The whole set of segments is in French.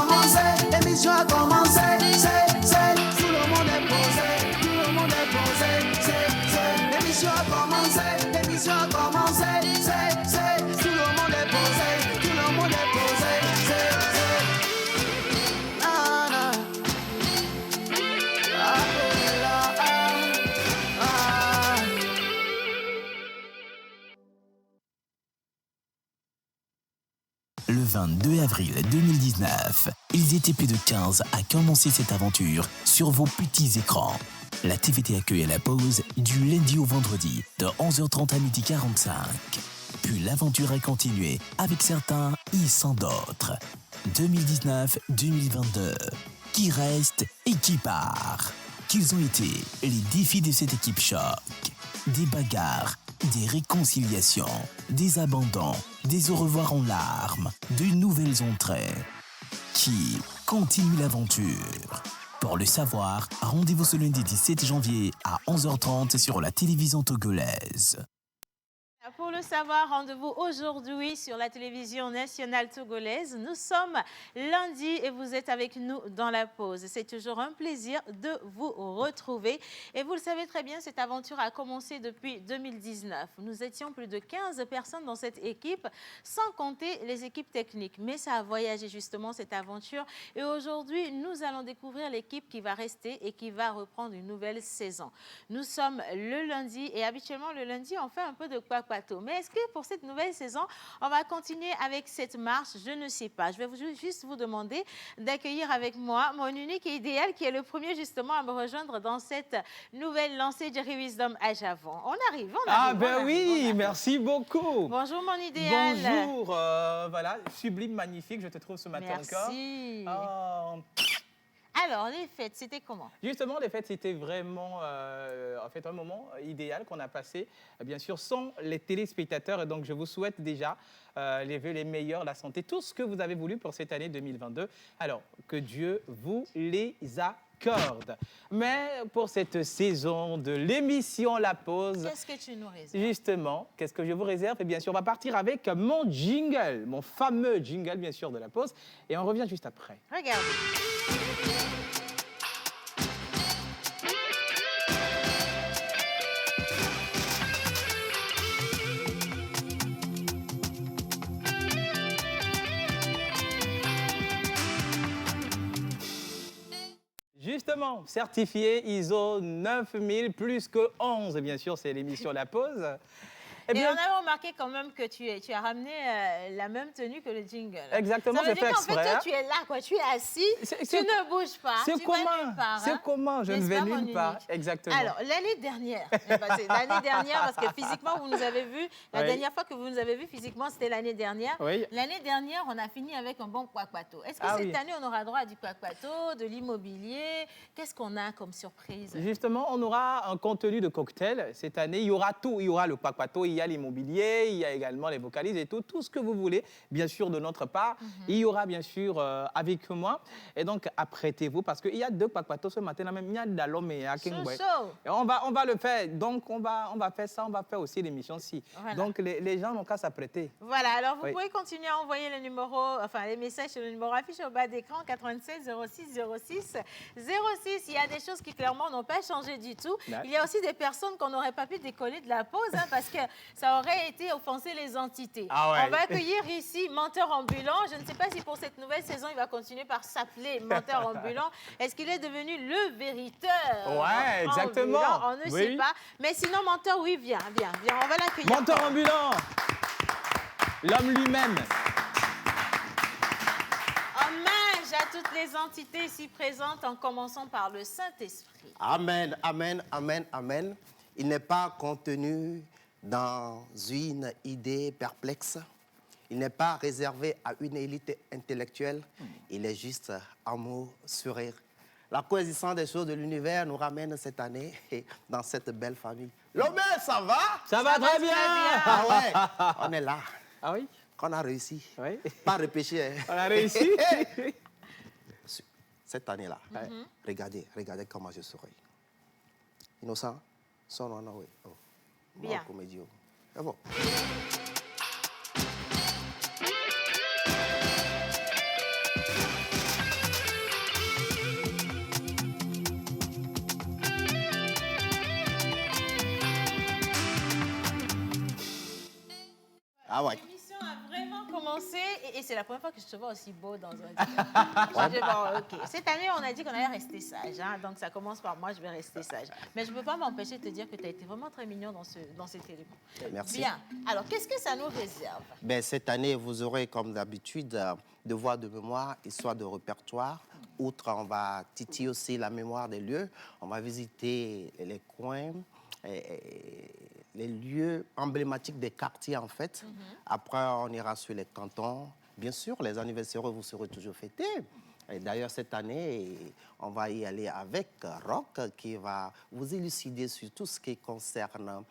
commencé, l'émission a commencé. Tout le monde est posé, tout le monde est posé. L'émission a commencé, l'émission a commencé. Tout le monde est posé, tout le monde est posé. Na, na. Le 22 avril 2019, ils étaient plus de 15 à commencer cette aventure sur vos petits écrans. La TVT accueille la pause du lundi au vendredi de 11h30 à 12h45. Puis l'aventure a continué avec certains et sans d'autres. 2019-2022. Qui reste et qui part? Quels ont été les défis de cette équipe choc? Des bagarres, des réconciliations, des abandons, des au revoir en larmes, de nouvelles entrées. Qui continue l'aventure? Pour le savoir, rendez-vous ce lundi 17 janvier à 11h30 sur la télévision togolaise. Pour le savoir, rendez-vous aujourd'hui sur la télévision nationale togolaise. Nous sommes lundi et vous êtes avec nous dans la pause. C'est toujours un plaisir de vous retrouver. Et vous le savez très bien, cette aventure a commencé depuis 2019. Nous étions plus de 15 personnes dans cette équipe, sans compter les équipes techniques. Mais ça a voyagé justement cette aventure. Et aujourd'hui, nous allons découvrir l'équipe qui va rester et qui va reprendre une nouvelle saison. Nous sommes le lundi et habituellement le lundi, on fait un peu de Kwakwato. Mais est-ce que pour cette nouvelle saison, on va continuer avec cette marche? Je ne sais pas. Je vais juste vous demander d'accueillir avec moi mon unique et idéal qui est le premier justement à me rejoindre dans cette nouvelle lancée Jerry Wisdom à Javon. On arrive. Ah ben oui, merci beaucoup. Bonjour mon idéal. Bonjour, voilà, sublime, magnifique, je te trouve ce matin encore. Merci. Oh. Alors, les fêtes, c'était comment? Justement, les fêtes, c'était vraiment en fait, un moment idéal qu'on a passé, bien sûr, sans les téléspectateurs. Et donc, je vous souhaite déjà les vœux les meilleurs, la santé, tout ce que vous avez voulu pour cette année 2022. Alors, que Dieu vous les accorde. Mais pour cette saison de l'émission La Pause... Qu'est-ce que tu nous réserves? Justement, qu'est-ce que je vous réserve? Et bien sûr, on va partir avec mon jingle, mon fameux jingle, bien sûr, de La Pause. Et on revient juste après. Regardez. Justement, certifié ISO 9000 plus que 11, bien sûr, c'est l'émission La Pause. Et on a remarqué quand même que tu as ramené la même tenue que le jingle. Exactement, c'est fait exprès. En fait, toi, tu es là, quoi. Tu es assis, tu ne bouges pas. C'est comment? C'est comment? Je ne vais nulle part. Exactement. Alors, l'année dernière, parce que physiquement, vous nous avez vus, la dernière fois que vous nous avez vus physiquement, c'était l'année dernière. Oui. L'année dernière, on a fini avec un bon Kwakwato. Est-ce que cette année, on aura droit à du Kwakwato, de l'immobilier? Qu'est-ce qu'on a comme surprise? Justement, on aura un contenu de cocktail. Cette année, il y aura tout. Il y aura le Kwakwato, il y a l'immobilier, il y a également les vocalises et tout ce que vous voulez, bien sûr, de notre part. Il y aura, bien sûr, avec moi. Et donc, apprêtez-vous, parce qu'il y a 2 Kwakwato ce matin, même il y a Dalom et Akingwe. Et on va le faire. Donc, on va faire ça, on va faire aussi l'émission-ci. Voilà. Donc, les gens n'ont qu'à s'apprêter. Voilà, alors vous pouvez continuer à envoyer les messages sur le numéro affiché au bas d'écran, 96 06 06 06. Il y a des choses qui, clairement, n'ont pas changé du tout. Il y a aussi des personnes qu'on n'aurait pas pu décoller de la pause, parce que ça aurait été offenser les entités. Ah ouais. On va accueillir ici Menteur Ambulant. Je ne sais pas si pour cette nouvelle saison, il va continuer par s'appeler Menteur Ambulant. Est-ce qu'il est devenu le vériteur? Ouais, exactement. Ambulant? On ne sait pas. Mais sinon, Menteur, oui, viens. On va l'accueillir. Menteur Ambulant. L'homme lui-même. Hommage à toutes les entités ici présentes, en commençant par le Saint-Esprit. Amen, amen, amen, amen. Il n'est pas contenu dans une idée perplexe. Il n'est pas réservé à une élite intellectuelle. Il est juste amour, sourire. La coexistence des choses de l'univers nous ramène cette année dans cette belle famille. Lomé, ça va? Ça va très bien. Ah ouais, on est là. Ah oui? Qu'on a réussi. Oui. Pas repêché. Hein. On a réussi. Cette année-là, regardez comment je souris. Innocent, son nom, oui. Oh. Bien. C'est bon. Ah ouais. L'émission a vraiment commencé et c'est la première fois que je te vois aussi beau dans un Je dis, bon, ok. Cette année, on a dit qu'on allait rester sage. Hein, donc, ça commence par moi, je vais rester sage. Mais je ne peux pas m'empêcher de te dire que tu as été vraiment très mignon dans cet élément. Merci. Bien. Alors, qu'est-ce que ça nous réserve? Ben, cette année, vous aurez, comme d'habitude, devoir de mémoire, histoire de répertoire. Outre, on va titiller aussi la mémoire des lieux. On va visiter les coins, les lieux emblématiques des quartiers, en fait. Après, on ira sur les cantons. Bien sûr, les anniversaires, vous serez toujours fêtés. Et d'ailleurs, cette année, on va y aller avec Rock, qui va vous élucider sur tout ce qui concerne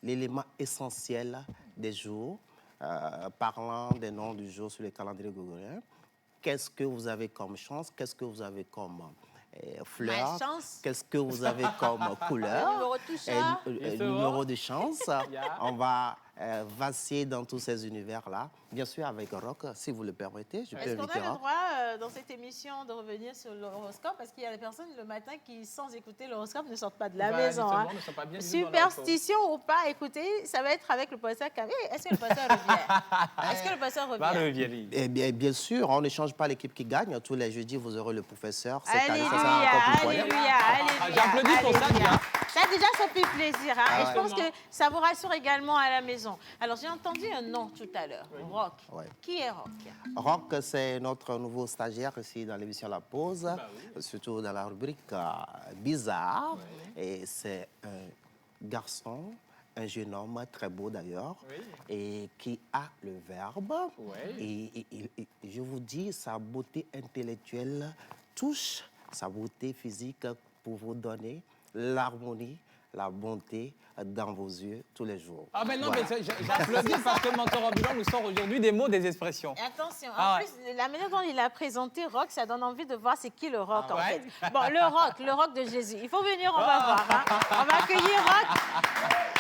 l'élément essentiel des jours, parlant des noms du jour sur les calendriers grégoriens. Qu'est-ce que vous avez comme chance? Qu'est-ce que vous avez comme fleur? Malchance. Qu'est-ce que vous avez comme couleur? Numéro de toucheur. Numéro de chance. On va vaciller dans tous ces univers-là. Bien sûr, avec Rock, si vous le permettez. Je peux Est-ce qu'on inviter a le Rock. droit, dans cette émission, de revenir sur l'horoscope? Parce qu'il y a des personnes le matin qui, sans écouter l'horoscope, ne sortent pas de la Voilà, maison. justement, Hein. ne sont pas bien vus dans leur Superstition ou pas, écoutez, ça va être avec le pasteur Camille. Est-ce que le pasteur revient? Est-ce que le pasteur Va revient? le vieilli. Eh bien sûr, on ne change pas l'équipe qui gagne. Tous les jeudis, vous aurez le professeur. Cette année, ça sera Alléluia, encore plus incroyable. alléluia. J'applaudis pour ça, alléluia. déjà. Ça, déjà, ça fait plaisir. Hein? Et je pense Exactement. que ça vous rassure également à la maison. Alors, j'ai entendu un nom tout à l'heure, Rock. Ouais. Qui est Rock? Rock, c'est notre nouveau stagiaire ici dans l'émission La Pause, surtout dans la rubrique Bizarre. Et c'est un garçon, un jeune homme très beau d'ailleurs, et qui a le verbe. Et je vous dis, sa beauté intellectuelle touche sa beauté physique pour vous donner l'harmonie, la bonté dans vos yeux tous les jours. Ah ben non, Voilà. mais j'applaudis parce que Mentor Ambulant nous sort aujourd'hui des mots, des expressions. Et attention, Ah en ouais. plus, la manière dont il a présenté Rock, ça donne envie de voir c'est qui le Rock, Ah en ouais? fait. Bon, le rock de Jésus. Il faut venir, on va voir. Hein. On va accueillir Rock.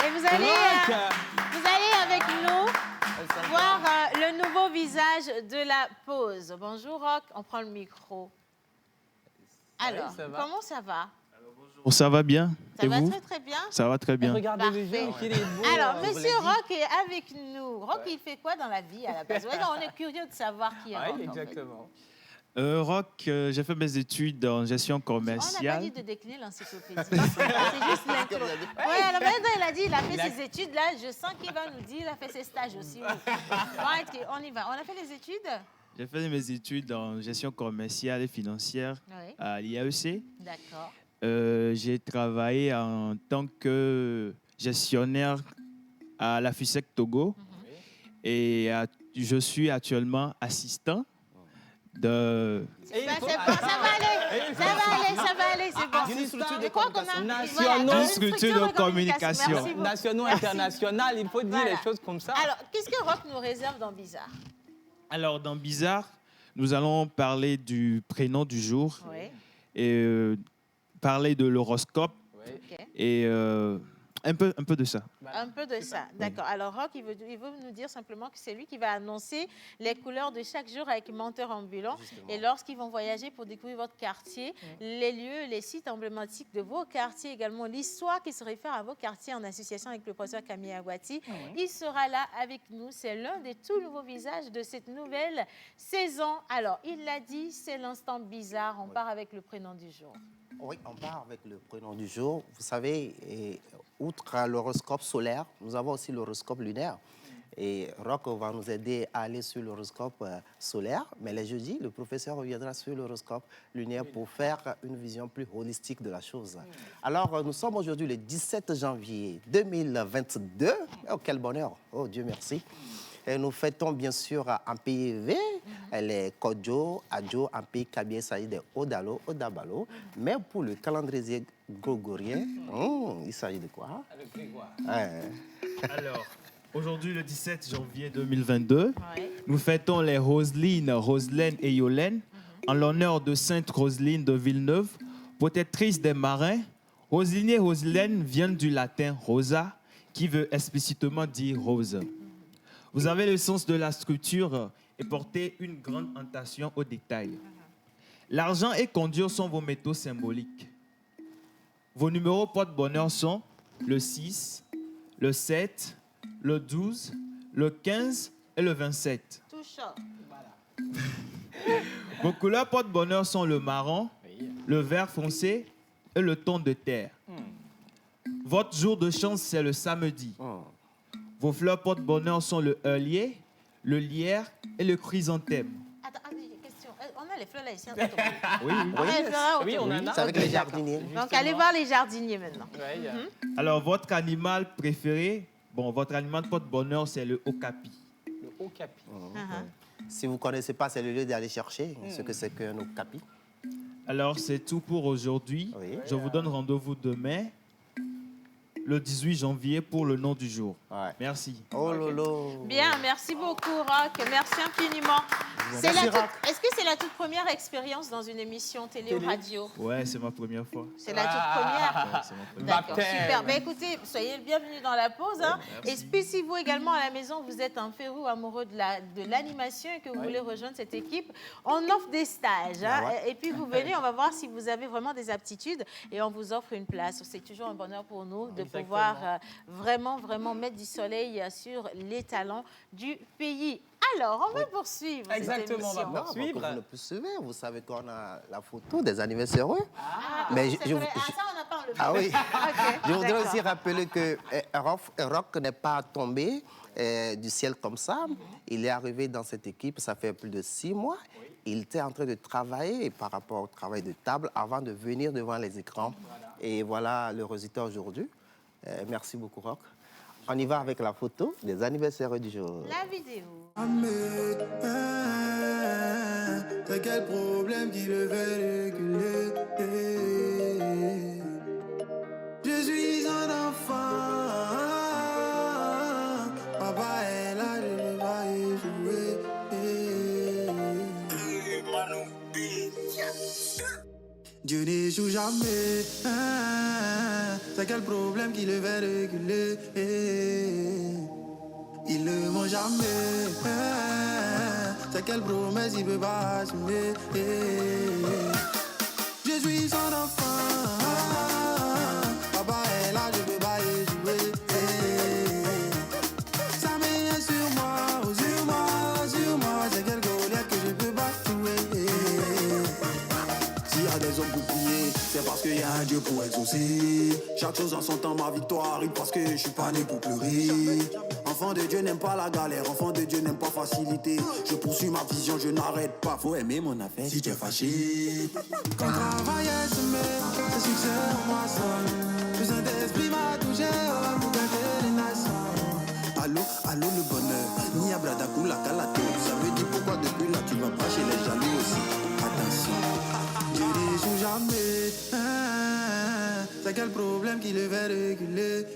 Et vous allez avec nous voir le nouveau visage de la pause. Bonjour, Rock. On prend le micro. Alors, ça va. comment ça va? Bon, ça va bien. Ça Et va vous? très, très bien. Ça va très bien. Regardez le Parfait. jeune, qu'il est beau. Alors, on vous Monsieur l'a dit. Rock est avec nous. Rock, il fait quoi dans la vie à la base? Ouais, on est curieux de savoir qui est Rock. Oui, en fait. exactement. Rock, j'ai fait mes études en gestion On n'a pas commerciale. dit de décliner l'encyclopédie. C'est juste l'intro. Oui, alors maintenant, il a dit, il a fait ses études. Là, je sens qu'il va nous dire, il a fait ses stages aussi. Oui. Bon, ok, on y va. On a fait les études? J'ai fait mes études en gestion commerciale et financière Oui. à l'IAEC. D'accord. J'ai travaillé en tant que gestionnaire à la FUSEC Togo. Et je suis actuellement assistant de... Et il Ben, faut- c'est bon, ça va aller. Ça va aller, ça va aller, c'est bon. D'une structure de Je crois qu'on a communication. voilà, Nationaux. une Structure de communication. Merci beaucoup. Nationaux, international, il faut dire Voilà. les choses comme ça. Alors, qu'est-ce que Rock nous réserve dans Bizarre? Alors, dans Bizarre, nous allons parler du prénom du jour Oui. et parler de l'horoscope Ok. et un peu de ça. Un peu de ça, d'accord. Alors, Rock, il veut nous dire simplement que c'est lui qui va annoncer les couleurs de chaque jour avec Menteur Ambulant. Justement. Et lorsqu'ils vont voyager pour découvrir votre quartier, les lieux, les sites emblématiques de vos quartiers, également l'histoire qui se réfère à vos quartiers en association avec le professeur Camille Agouati, il sera là avec nous. C'est l'un des tout nouveaux visages de cette nouvelle saison. Alors, il l'a dit, c'est l'instant bizarre. On part avec le prénom du jour. Oui, on part avec le prénom du jour. Vous savez, outre l'horoscope solaire, nous avons aussi l'horoscope lunaire. Et Rock va nous aider à aller sur l'horoscope solaire. Mais les jeudis, le professeur reviendra sur l'horoscope lunaire pour faire une vision plus holistique de la chose. Alors, nous sommes aujourd'hui le 17 janvier 2022. Oh, quel bonheur! Oh, Dieu merci. Et nous fêtons bien sûr un pays élevé, les Kodjo, Adjo, un pays Kabie, ça y est, des Odalo, Odabalo. Mais pour le calendrier grégorien, il s'agit de quoi? Avec Grégoire. Alors, aujourd'hui, le 17 janvier 2022, Ouais. nous fêtons les Roseline, Roselaine et Yolène en l'honneur de Sainte Roseline de Villeneuve, protectrice des marins. Roseline et Roselaine viennent du latin rosa, qui veut explicitement dire rose. Vous avez le sens de la structure et portez une grande attention aux détails. L'argent et conduire sont vos métaux symboliques. Vos numéros porte-bonheur sont le 6, le 7, le 12, le 15 et le 27. Tout chaud. Vos couleurs porte-bonheur sont le marron, le vert foncé et le ton de terre. Votre jour de chance, c'est le samedi. Vos fleurs porte-bonheur sont le heurlier, le lierre et le chrysanthème. Attends, question. On a les fleurs là ici. Oui, oui. On a les fleurs là Oui, autour. on en a. C'est avec les jardiniers. Donc, allez voir les jardiniers maintenant. Ouais, il y a- Alors, votre animal préféré, votre animal porte-bonheur, c'est le okapi. Le okapi. Si vous ne connaissez pas, c'est le lieu d'aller chercher ce que c'est qu'un okapi. Alors, c'est tout pour aujourd'hui. Oui. Je vous donne rendez-vous demain, le 18 janvier, pour le nom du jour. Ouais. Merci. Oh lolo. Bien, merci beaucoup, Rock. Merci infiniment. Est-ce que c'est la toute première expérience dans une émission télé ou radio? Ouais, c'est ma première fois. C'est la toute première. Ouais, c'est ma première D'accord, Baptême. super. Ben, écoutez, soyez le bienvenu dans la pause. Hein. Et merci. si vous également à la maison, vous êtes un férou amoureux de l'animation et que vous voulez rejoindre cette équipe, on offre des stages. Hein. Et puis vous venez, on va voir si vous avez vraiment des aptitudes et on vous offre une place. C'est toujours un bonheur pour nous de pouvoir vraiment mettre du soleil sur les talents du pays. Alors, on va poursuivre Exactement, cette on va émission. poursuivre. Vous le poursuivez, vous savez qu'on a la photo des anniversaires. Mais je- ça, on n'a pas enlevé. Ah oui. Ok, Je voudrais d'accord. aussi rappeler que Rock n'est pas tombé du ciel comme ça. Il est arrivé dans cette équipe, ça fait plus de 6 mois. Il était en train de travailler par rapport au travail de table avant de venir devant les écrans. Et voilà le résultat aujourd'hui. Merci beaucoup, Rock. On y va avec la photo des anniversaires du jour. La vidéo. T'as quel problème qui le fait reculer? Je suis un enfant. Papa est là, je ne vais pas y jouer. Dieu n'échoue jamais. C'est quel problème qui le fait reculer? Il ne ment jamais. C'est quelle promesse il peut pas assumer? Je suis son enfant. Papa est là, je peux pas y jouer. Ça met sur moi, oh, sur moi, sur moi. C'est quel Goliath que je peux pas jouer. S'il y a des hommes pour prier, c'est parce qu'il y a un Dieu pour exaucer. Chaque chose en son temps, ma victoire arrive parce que je suis pas né pour pleurer. Enfant de Dieu n'aime pas la galère, enfant de Dieu n'aime pas facilité. Je poursuis ma vision, je n'arrête pas. Faut aimer mon affaire si tu es fâché. Quand travail est semé, le succès en moi sonne. Le Saint-Esprit m'a touché, pour gagner les nations. Allô, allô le bonheur, ni à Bradakou, la calato. Ça veut dire pourquoi depuis là tu vas pas chez les jaloux aussi. Attention, Dieu n'échoue jamais. C'est quel problème qui le fait reculer?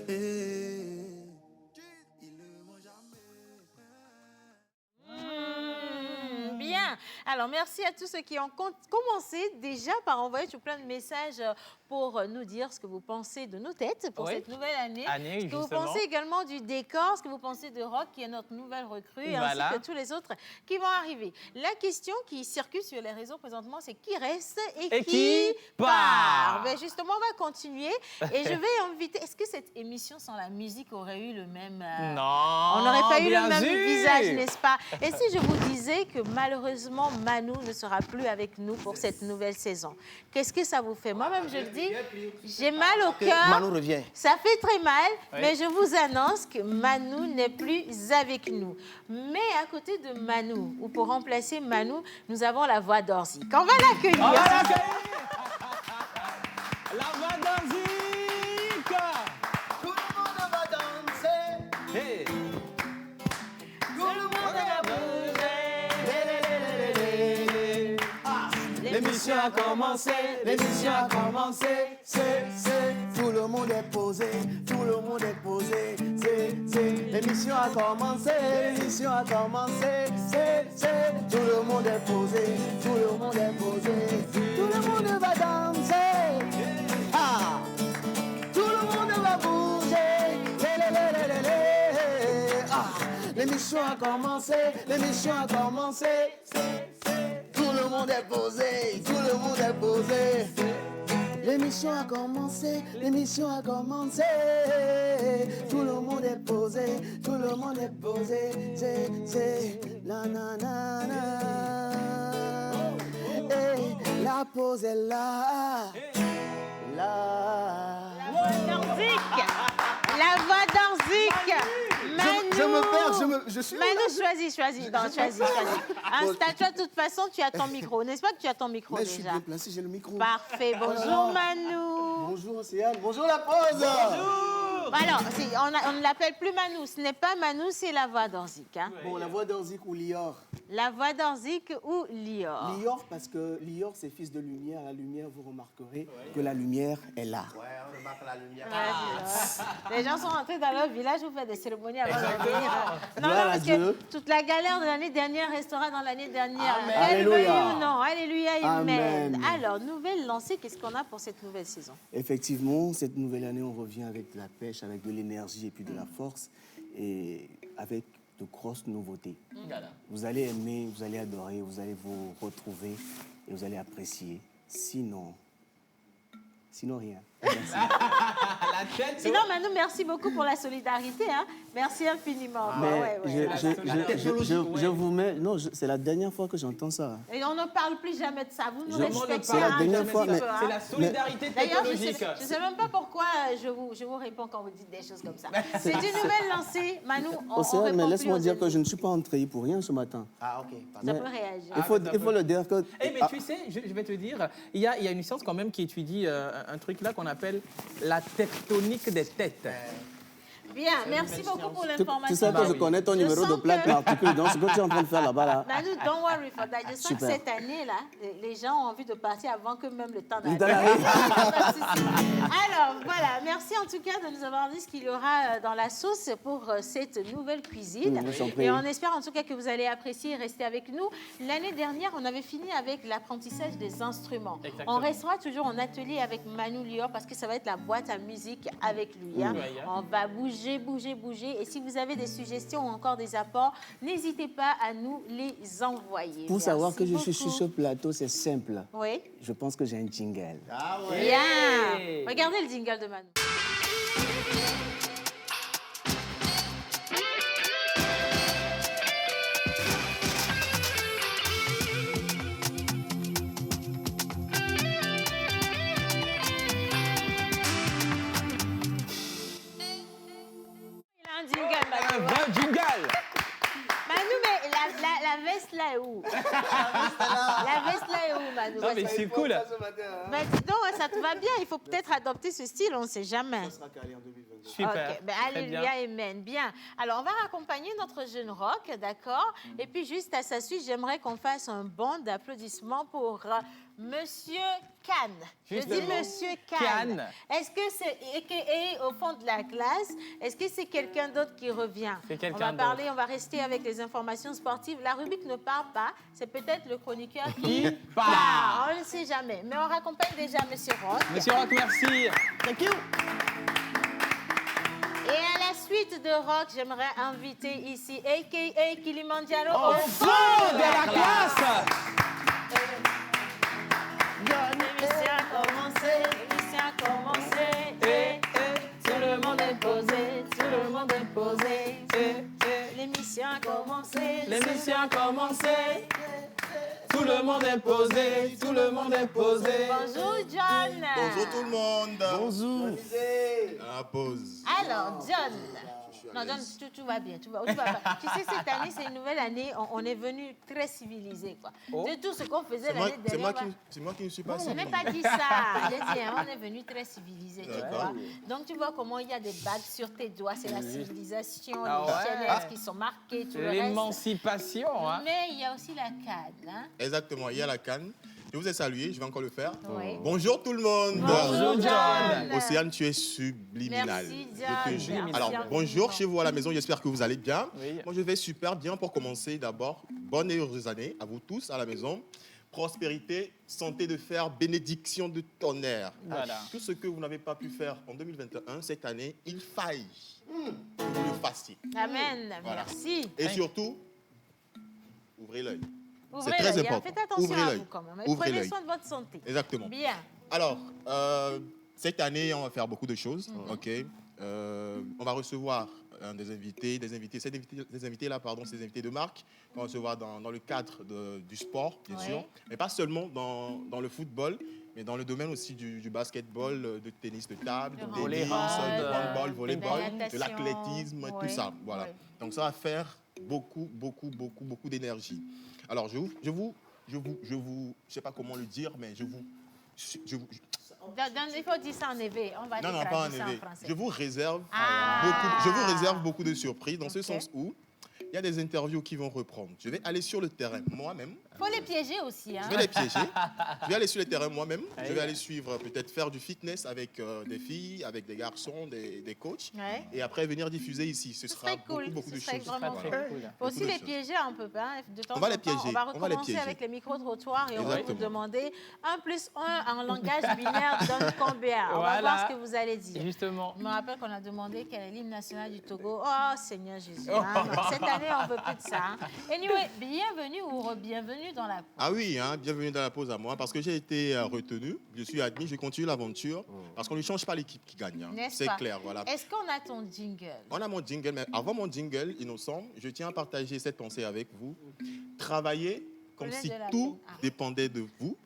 Bien. Alors, merci à tous ceux qui ont commencé déjà par envoyer tout plein de messages pour nous dire ce que vous pensez de nos têtes pour Oui. cette nouvelle année. Ce que vous justement. pensez également du décor, ce que vous pensez de Rock, qui est notre nouvelle recrue, Voilà. ainsi que tous les autres qui vont arriver. La question qui circule sur les réseaux présentement, c'est qui reste et qui part. Ben justement, on va continuer et je vais inviter... Est-ce que cette émission sans la musique aurait eu le même... Non. On n'aurait pas eu bien le même sûr. visage, n'est-ce pas? Et si je vous disais que malheureusement, Manu ne sera plus avec nous pour cette nouvelle saison, qu'est-ce que ça vous fait? Moi-même, je le dis, j'ai mal au cœur. Manu revient. Ça fait très mal, Oui. mais je vous annonce que Manu n'est plus avec nous. Mais à côté de Manu, ou pour remplacer Manu, nous avons la voix d'Orzi. On va l'accueillir. On va l'accueillir. La voix d'Orzic. Tout le monde va danser. Hey. Tout le monde va bouger. L'émission a commencé, l'émission a commencé, c'est, Tout le monde est posé, tout le monde est posé. L'émission a commencé, l'émission a commencé. Tout le monde est posé, tout le monde est posé. Tout le monde va danser. Ah, tout le monde va bouger. Ah, l'émission a commencé, l'émission a commencé. Tout le monde est posé, tout le monde est posé. L'émission a commencé, l'émission a commencé. Tout le monde est posé, tout le monde est posé. C'est la na na na. Et la pause est là. Là. Danzik. La voix d'Anzik. Manu. Je me perds, je suis. Manu, choisis. Non, choisis. Installe-toi, de toute façon, tu as ton micro. N'est-ce pas que tu as ton micro Mais je suis déjà? bien placé, j'ai le micro. Parfait. Bonjour, Manu. Bonjour Océane, bonjour la pause. Alors, on ne l'appelle plus Manu. Ce n'est pas Manu, c'est la voix d'Anzik. Hein. Bon, la voix d'Anzik ou Lior. La voix d'Anzik ou Lior. Lior, parce que Lior, c'est fils de lumière. La lumière, vous remarquerez que la lumière est là. Ouais, on remarque la lumière. Les gens sont rentrés dans leur village pour faire des cérémonies avant de venir. Non, Gloire à parce Dieu. que toute la galère de l'année dernière restera dans l'année dernière. Amen. Qu'elle veuille Alléluia. ou non. Alléluia, amen. Amen. Alors, nouvelle lancée, qu'est-ce qu'on a pour cette nouvelle saison? Effectivement, cette nouvelle année, on revient avec de la pêche, avec de l'énergie et puis de la force et avec de grosses nouveautés. Vous allez aimer, vous allez adorer, vous allez vous retrouver et vous allez apprécier. Sinon rien. Merci. La tête. Sinon, Manu, merci beaucoup pour la solidarité. Hein. Merci infiniment. Mais Ouais. je vous mets... Non, c'est la dernière fois que j'entends ça. Et on ne parle plus jamais de ça. Vous nous Je- respectez. C'est la un dernière petit fois, peu, mais- hein. C'est la solidarité D'ailleurs, je technologique. ne sais même pas pourquoi je vous réponds quand vous dites des choses comme ça. C'est une nouvelle lancée. Manu, on Océane, répond mais plus laisse-moi aux dire que ennemis. je ne suis pas entré pour rien ce matin. Ah, ok. pardon. Ça Mais- peut réagir. Il faut le dire que... Eh, mais tu sais, je vais te dire, il y a une science quand même qui étudie un truc là qu'on appelle la tectonique des têtes. Bien, merci beaucoup pour Tu l'information. sais que je connais ton Je numéro de sens plaque que- particulier, donc ce que tu es en train de faire là-bas, là. Manu, don't worry for that. Je sens Super. que cette année-là, les gens ont envie de partir avant que même le temps Le n'arrive. temps n'arrive. Pas de souci. Alors, voilà. Merci en tout cas de nous avoir dit ce qu'il y aura dans la sauce pour cette nouvelle cuisine. Je t'en prie. Et on espère en tout cas que vous allez apprécier et rester avec nous. L'année dernière, on avait fini avec l'apprentissage des instruments. Exactement. On restera toujours en atelier avec Manu Lior parce que ça va être la boîte à musique avec lui. Hein. Oui. On va bouger. Et si vous avez des suggestions ou encore des apports, n'hésitez pas à nous les envoyer. Pour savoir que je Merci suis sur ce beaucoup. plateau, c'est simple. Oui. Je pense que j'ai un jingle. Ah, ouais. Bien. Regardez le jingle de Manu. Il a un jingle, Un Manu. vrai jingle. Manu, mais la veste là est où? La veste là est où, Manu? Non, mais c'est cool. Mais dis donc, ça te va bien. Il faut peut-être adopter ce style, on ne sait jamais. Super. Ok, ben, Très alléluia, bien. amen. Bien. Alors, on va accompagner notre jeune rock, d'accord? Et puis, juste à sa suite, j'aimerais qu'on fasse un bond d'applaudissements pour Monsieur Kahn. Je dis Justement. Monsieur Kahn. Kahn. Est-ce que c'est, et au fond de la classe, est-ce que c'est quelqu'un d'autre qui revient? C'est quelqu'un On va d'autre. parler, on va rester avec les informations sportives. La rubrique ne part pas. C'est peut-être le chroniqueur qui part. On ne sait jamais. Mais on raccompagne déjà Monsieur Rock. Monsieur Rock, merci. Thank you. Et à la suite de rock, j'aimerais inviter ici, a.k.a. Kilimanjaro, Au fond de la classe. L'émission a commencé, tout le monde est posé, tout le monde est posé. L'émission a commencé, L'émission a commencé. Tout le monde est posé, tout le monde est posé. Bonjour John. Bonjour tout le monde. Bonjour. À la pause. Alors John. Non, John, tout va bien. Tout va bien. Tu sais, cette année, c'est une nouvelle année. On est venu très civilisé, quoi. Oh. De tout ce qu'on faisait C'est moi, l'année dernière. c'est moi qui ne suis pas Je n'ai civil. pas dit ça. J'ai dit, hein, on est venu très civilisé, tu D'accord. vois. Donc, tu vois comment il y a des bagues sur tes doigts. C'est la civilisation, Ah les ouais. chaînettes qui sont marquées, tout le reste. L'émancipation, hein. Mais il y a aussi la canne. Hein? Exactement, il y a la canne. Je vous ai salué, je vais encore le faire. Oui. Bonjour tout le monde. Bonjour, John. Océane, tu es subliminal. Merci, Je John. te jure. Merci Alors, infiniment. bonjour chez vous à la maison, j'espère que vous allez bien. Oui. Moi, je vais super bien. Pour commencer, d'abord, bonne et heureuse année à vous tous à la maison. Prospérité, santé de fer, bénédiction de tonnerre. Voilà. Tout ce que vous n'avez pas pu faire en 2021, cette année, il faille que vous le fassiez. Amen. Voilà. Merci. Et surtout, ouvrez l'œil. Ouvrez très l'œil, hein. important. Faites attention Ouvrez à l'œil. vous quand même. Ouvrez Prenez l'œil. soin de votre santé. Exactement. Bien. Alors, cette année, on va faire beaucoup de choses. Ok. On va recevoir des invités, ces invités-là, pardon, ces invités de marque qu'on va recevoir dans le cadre du sport, bien sûr, mais pas seulement dans le football, mais dans le domaine aussi du basketball, de tennis de table, de tennis, de handball, volleyball, de l'athlétisme, tout ça. Voilà. Donc ça va faire beaucoup d'énergie. Alors je sais pas comment le dire, mais il faut dire ça en éveil. On va non, traduire pas en ça en éveil. français. Je vous réserve beaucoup de surprises dans ce sens où il y a des interviews qui vont reprendre. Je vais aller sur le terrain moi-même. Il faut les piéger aussi. Hein? Je vais les piéger. Je vais aller sur le terrain moi-même. Je vais aller suivre, peut-être faire du fitness avec des filles, avec des garçons, des coachs. Ouais. Et après venir diffuser ici. Ce sera beaucoup de choses. Vraiment cool. Faut aussi les piéger un peu. Hein? De temps on va les piéger. On va recommencer avec les micro-trottoirs et on va vous demander 1 plus 1 en langage binaire donne combien. On va voir ce que vous allez dire. Justement. Je me rappelle qu'on a demandé quel est l'hymne national du Togo. Oh Seigneur Jésus. Hein? Cette année, on ne veut plus de ça. Hein? Anyway, bienvenue ou re-bienvenue dans la pause. Ah oui, hein, bienvenue dans la pause à moi, parce que j'ai été retenu, je suis admis, je continue l'aventure, parce qu'on ne change pas l'équipe qui gagne. Hein. C'est clair, voilà. Est-ce qu'on a ton jingle? On a mon jingle, mais avant mon jingle, Innocent, je tiens à partager cette pensée avec vous. Travaillez comme si tout dépendait de vous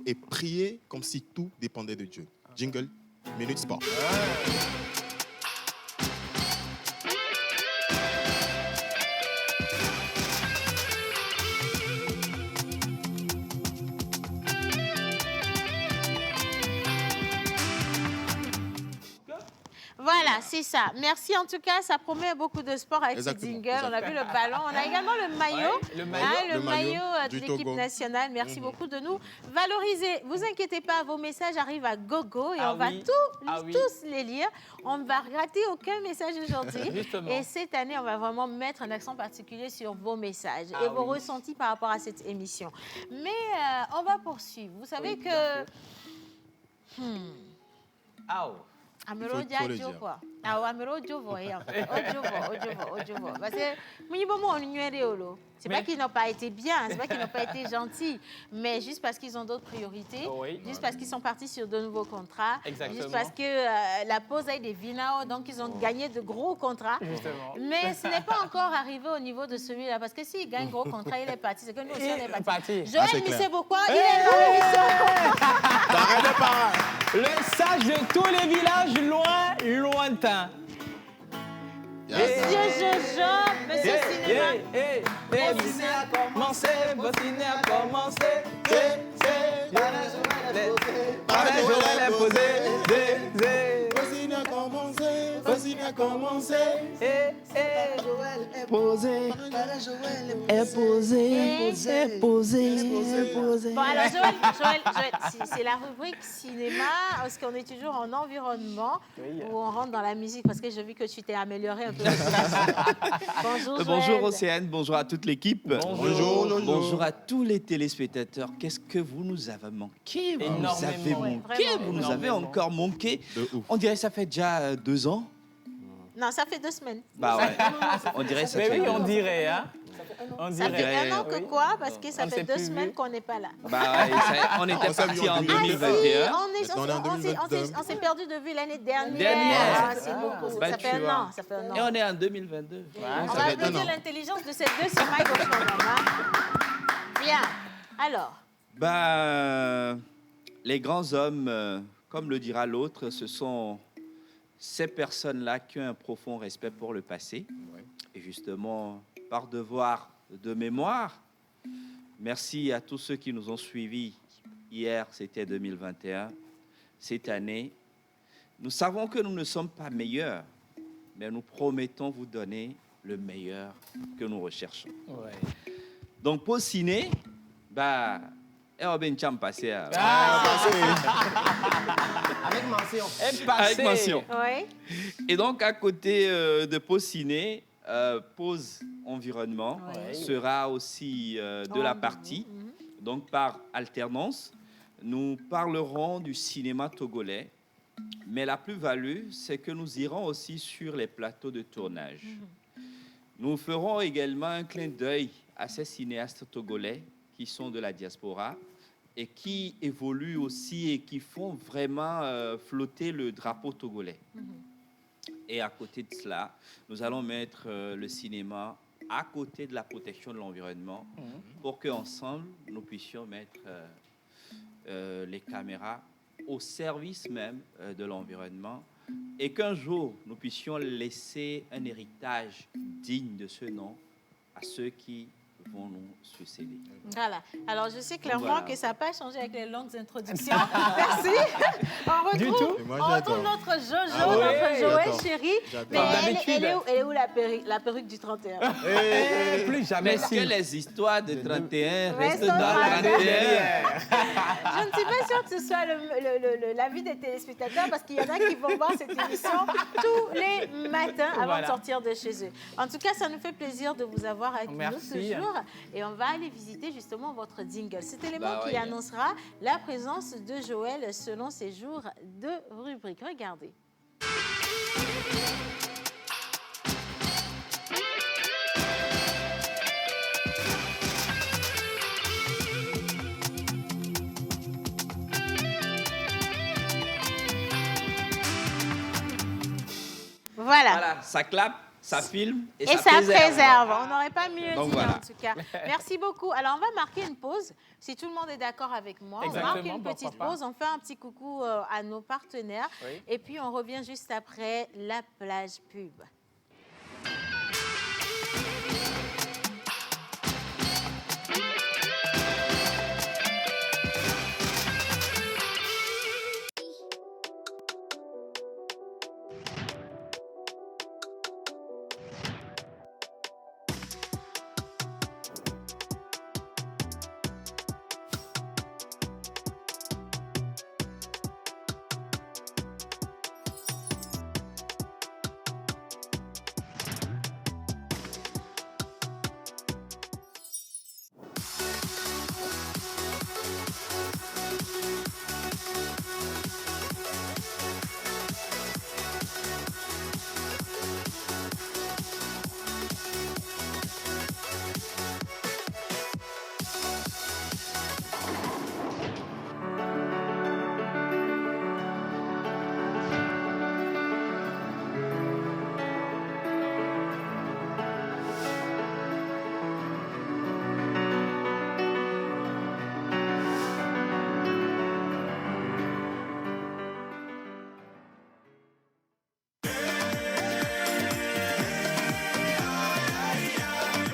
et priez comme si tout dépendait de Dieu. Jingle, Minute Sport. Voilà, c'est ça. Merci en tout cas, ça promet beaucoup de sport avec ce jingle. On a vu le ballon, on a également le maillot, le maillot de l'équipe nationale. Merci beaucoup de nous valoriser. Vous inquiétez pas, vos messages arrivent à gogo et on va tous les lire. On ne va rater aucun message aujourd'hui. Et cette année, on va vraiment mettre un accent particulier sur vos messages et vos ressentis par rapport à cette émission. Mais on va poursuivre. Vous savez que... Amerodia quoi. Ah, Amerodio voyez en fait. Ojovo. Parce que c'est pas qu'ils n'ont pas été bien, c'est pas qu'ils n'ont pas été gentils, mais juste parce qu'ils ont d'autres priorités, juste parce qu'ils sont partis sur de nouveaux contrats, juste parce que la pause a eu des Vinao, donc ils ont gagné de gros contrats. Justement. Mais ce n'est pas encore arrivé au niveau de celui-là, parce que s'il gagne gros contrat, il est parti. C'est que nous aussi, on est parti. Joël Missé-Bokwa, il est dans l'émission. Le sage de tous les villages lointains. Monsieur Jojo, Monsieur Cinéma. Votre ciné a commencé, votre ciné a commencé. Pareil, Joël est posé. Votre ciné a commencé, votre ciné a commencé. Joël est posé. Est posé. Bon, alors Joël, c'est la rubrique cinéma, parce qu'on est toujours en environnement, où on rentre dans la musique, parce que j'ai vu que tu t'es amélioré un peu. Bonjour Joël. Bonjour Océane, bonjour à toute l'équipe. Bonjour à tous les téléspectateurs. Qu'est-ce que vous nous avez manqué? Vous nous avez encore manqué. On dirait que ça fait déjà 2 ans. Non, ça fait 2 semaines. Bah ouais, on dirait ça fait 2 ans. On dirait, hein. Ça fait 1 an que quoi? Parce que ça fait 2 semaines qu'on n'est pas là. Bah ouais, on était partis en 2021. On s'est perdu de vue l'année dernière. C'est beaucoup. Bah, ça fait 1 an. Et on est en 2022. On va applaudir l'intelligence de ces 2 semaines quand même. Bien. Alors. Bah, les grands hommes, comme le dira l'autre, ce sont ces personnes-là qui ont un profond respect pour le passé. Et justement, par devoir de mémoire, merci à tous ceux qui nous ont suivis. Hier, c'était 2021. Cette année, nous savons que nous ne sommes pas meilleurs, mais nous promettons vous donner le meilleur que nous recherchons. Donc, pour ciné, bah, avec mention. Et donc, à côté de Pause Ciné, Pause Environnement sera aussi de la partie. Donc, par alternance, nous parlerons du cinéma togolais. Mais la plus-value, c'est que nous irons aussi sur les plateaux de tournage. Nous ferons également un clin d'œil à ces cinéastes togolais qui sont de la diaspora et qui évoluent aussi et qui font vraiment flotter le drapeau togolais. Et à côté de cela, nous allons mettre le cinéma à côté de la protection de l'environnement pour qu'ensemble, nous puissions mettre les caméras au service même de l'environnement et qu'un jour, nous puissions laisser un héritage digne de ce nom à ceux qui vont nous succéder. Voilà. Alors, je sais clairement Voilà. que ça n'a pas changé avec les longues introductions. Merci. On retrouve, Et moi, on retrouve j'adore. notre Jojo, Ah ouais, notre Joël j'adore. chéri. J'adore. Mais D'habitude. elle est où la perruque du 31? Plus jamais Est-ce si. que les histoires de 31 restent Restent dans dans le 31? Je ne suis pas sûre que ce soit l'avis des téléspectateurs parce qu'il y en a qui vont voir cette émission tous les matins avant Voilà. de sortir de chez eux. En tout cas, ça nous fait plaisir de vous avoir avec Merci. nous ce jour. Et on va aller visiter justement votre jingle. Cet élément Bah qui ouais. annoncera la présence de Joël selon ses jours de rubrique. Regardez. Voilà. Voilà, ça clappe, ça filme et, Et ça préserve. préserve. On n'aurait pas mieux Donc dit voilà. en tout cas. Merci beaucoup. Alors, on va marquer une pause. Si tout le monde est d'accord avec moi, on marque Exactement, une petite pourquoi pas. pause. On fait un petit coucou à nos partenaires. Oui. Et puis, on revient juste après la plage pub.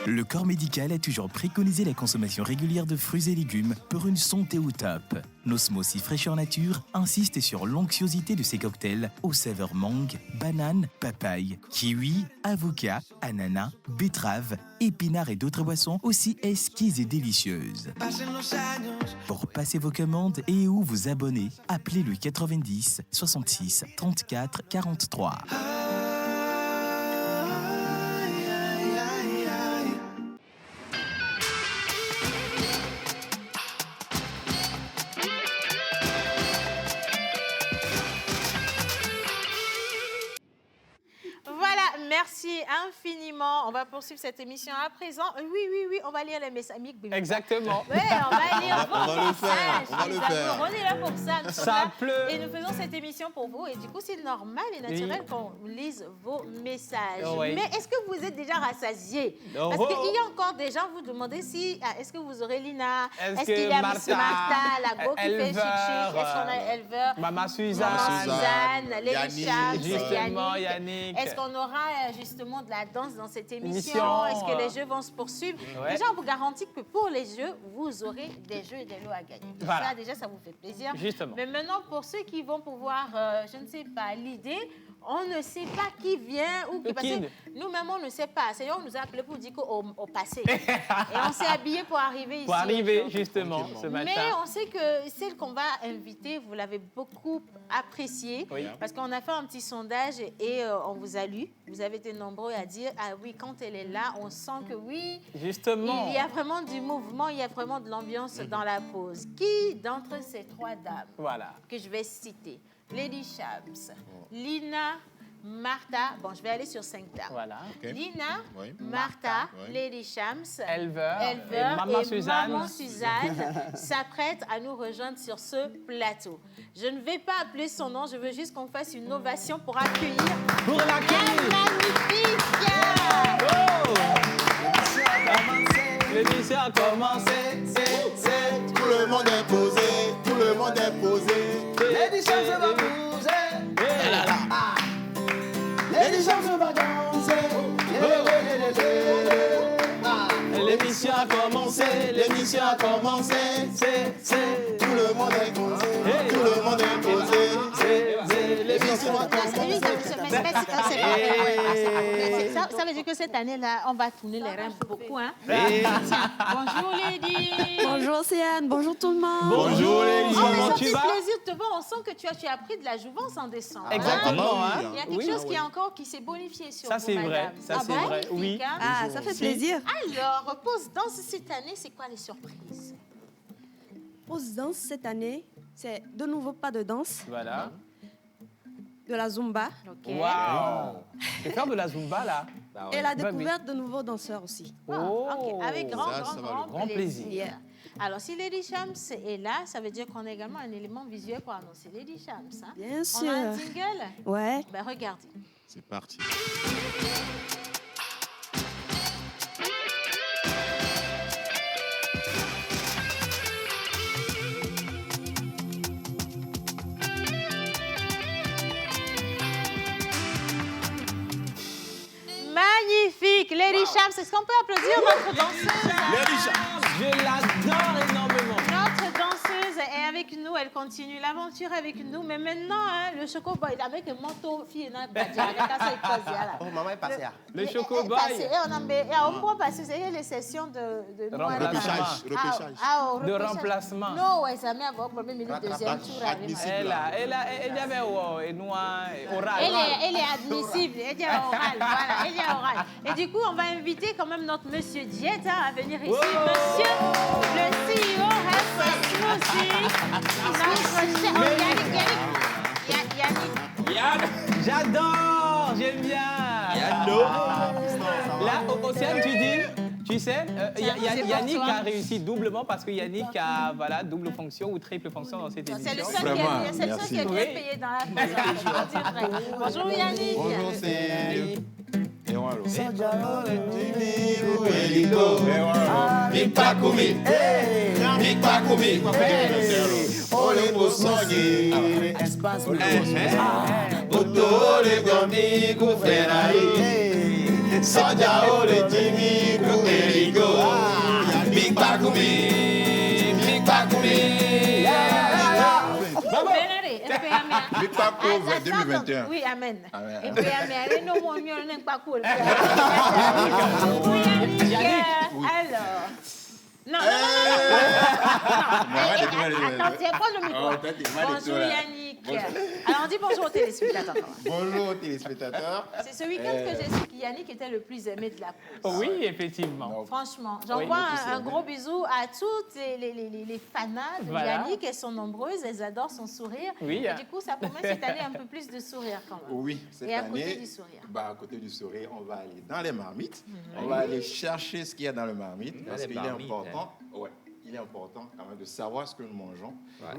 Le corps médical a toujours préconisé la consommation régulière de fruits et légumes pour une santé au top. Nosmosis Fraîcheur Nature insiste sur l'onctuosité de ses cocktails aux saveurs mangue, banane, papaye, kiwi, avocat, ananas, betterave, épinards et d'autres boissons aussi exquises et délicieuses. Pour passer vos commandes et ou vous abonner, appelez le 90 66 34 43. Voilà, merci infiniment. On va poursuivre cette émission à présent. Oui, on va lire les messages. Exactement. Oui, on va lire vos On va le faire, messages, on va le les faire. amours. On est là pour ça. nous sommes Ça là. pleut. Et nous faisons cette émission pour vous. Et du coup, c'est normal et naturel Oui. qu'on lise vos messages. Oui. Mais est-ce que vous êtes déjà rassasiés? Oh. Parce qu'il y a encore des gens, vous demandez si, est-ce que vous aurez Lina? Est-ce qu'il y que a Martha, Martha, la go qui fait Éleveur, chic-chic? Est-ce qu'on a éleveur? Maman Suzanne. Maman Suzanne, Suzanne, Lady Yannick. Charles, Justement, Yannick. Est-ce qu'on aura justement de la danse dans cette émission? Émission, Est-ce que les jeux vont se poursuivre? Ouais. Déjà, on vous garantit que pour les jeux, vous aurez des jeux et des lots à gagner. Donc Voilà. ça, déjà, ça vous fait plaisir. Justement. Mais maintenant, pour ceux qui vont pouvoir, je ne sais pas, l'idée, on ne sait pas qui vient ou qui... Parce que nous-mêmes, on ne sait pas. C'est-à-dire, on nous a appelé pour dire qu'au passé. Et on s'est habillé pour arriver ici. Pour arriver, aujourd'hui. justement, ce matin. Mais on sait que celle qu'on va inviter, vous l'avez beaucoup appréciée. Oui. Parce qu'on a fait un petit sondage et on vous a lu. Vous avez été nombreux à dire, ah oui, quand elle est là, on sent que oui, Justement. il y a vraiment du mouvement, il y a vraiment de l'ambiance dans la pause. Qui d'entre ces trois dames Voilà. que je vais citer, Lady Shams, Lina Martha, bon, je vais aller sur 5 dames. Voilà. Ok. Lina, Oui. Martha, Oui. Lady Shams, Elver, Elver et Maman et Suzanne. Maman Suzanne s'apprêtent à nous rejoindre sur ce plateau. Je ne vais pas appeler son nom, je veux juste qu'on fasse une ovation pour accueillir Pour la l'accueillir. magnifique. L'émission a commencé. Tout le monde est posé, tout le monde est posé. Lady Shams va bouger. Lady Shams va danser. L'émission a commencé. L'émission a commencé. Tout le monde est posé, tout le monde est posé. L'émission a commencé. Ça veut dire que cette année-là, on va tourner les reins beaucoup. Hein? Bonjour Lady. Bonjour Céane, bonjour tout le monde. Bonjour Lady, Oh, mais comment ça tu fait vas? plaisir de te voir. On sent que tu as pris de la jouvence en décembre. Exactement, Hein? hein? Il y a quelque Oui. chose qui s'est bonifié sur Ça, vous, c'est vrai. madame. Ça, c'est vrai. Magnifique, Oui. hein? Ah, ça fait plaisir. Alors, Pause Danse cette année, c'est quoi les surprises? Pause danse cette année, c'est de nouveau pas de danse, Voilà. de la zumba Ok. Waouh. Je vais faire de la Zumba, là. et la oui. découverte de nouveaux danseurs aussi. Oh. Ok, avec grand Ça va, le grand plaisir. Yeah. Alors, si Lady Shams est là, ça veut dire qu'on a également un élément visuel pour annoncer Lady Shams. Hein? Bien On a un sûr. jingle? Ouais. Ben, regardez. C'est parti. Magnifique! Lady Shams, est-ce qu'on peut applaudir notre danseuse? Lady Shams. Je l'adore énormément. Notre danseuse est avec nous, elle continue l'aventure avec nous. Mais maintenant, hein, le Choco Boy, avec un manteau fille, Oh, maman est passée. Le Choco Boy. On peut passer, c'est les sessions de Repêchage, repêchage. De remplacement. Non, ouais, ça met à avoir problème, il est deuxième tour. Admissible. Elle avait et noir, oral. Elle est admissible, elle est orale, voilà, elle est orale. Et du coup, on va inviter quand même notre monsieur Dieta à venir ici. Monsieur le CEO Hassan Smoothie. Notre cher Yannick. J'adore, j'aime bien. Là, Océane, tu dis, tu sais, Yannick a réussi doublement parce que Yannick a double fonction ou triple fonction dans cette émission. C'est le seul qui est bien payé dans la maison. Bonjour Yannick. Bonjour, c'est... Couvre 2021. Oui, amen. Amen. Et puis, amen. Non, mon mieux, n'est pas cool. Alors. Non. Attends, tiens, prends le micro. Bonjour Yannick. Alors, on dit bonjour aux téléspectateurs. Bonjour aux téléspectateurs. C'est ce week-end que j'ai su qu'Yannick était le plus aimé de la pause. Oui, effectivement. Franchement, j'envoie un gros bisou à toutes les fanas de Voilà. Yannick. Elles sont nombreuses, elles adorent son sourire. Oui. Et du coup, ça promet cette année un peu plus de sourire quand même. Oui, cette Et à année, côté du sourire. à côté du sourire, on va aller dans les marmites. On va aller chercher ce qu'il y a dans le marmite. Parce les qu'il est marmites, important, il est important quand même de savoir ce que nous mangeons.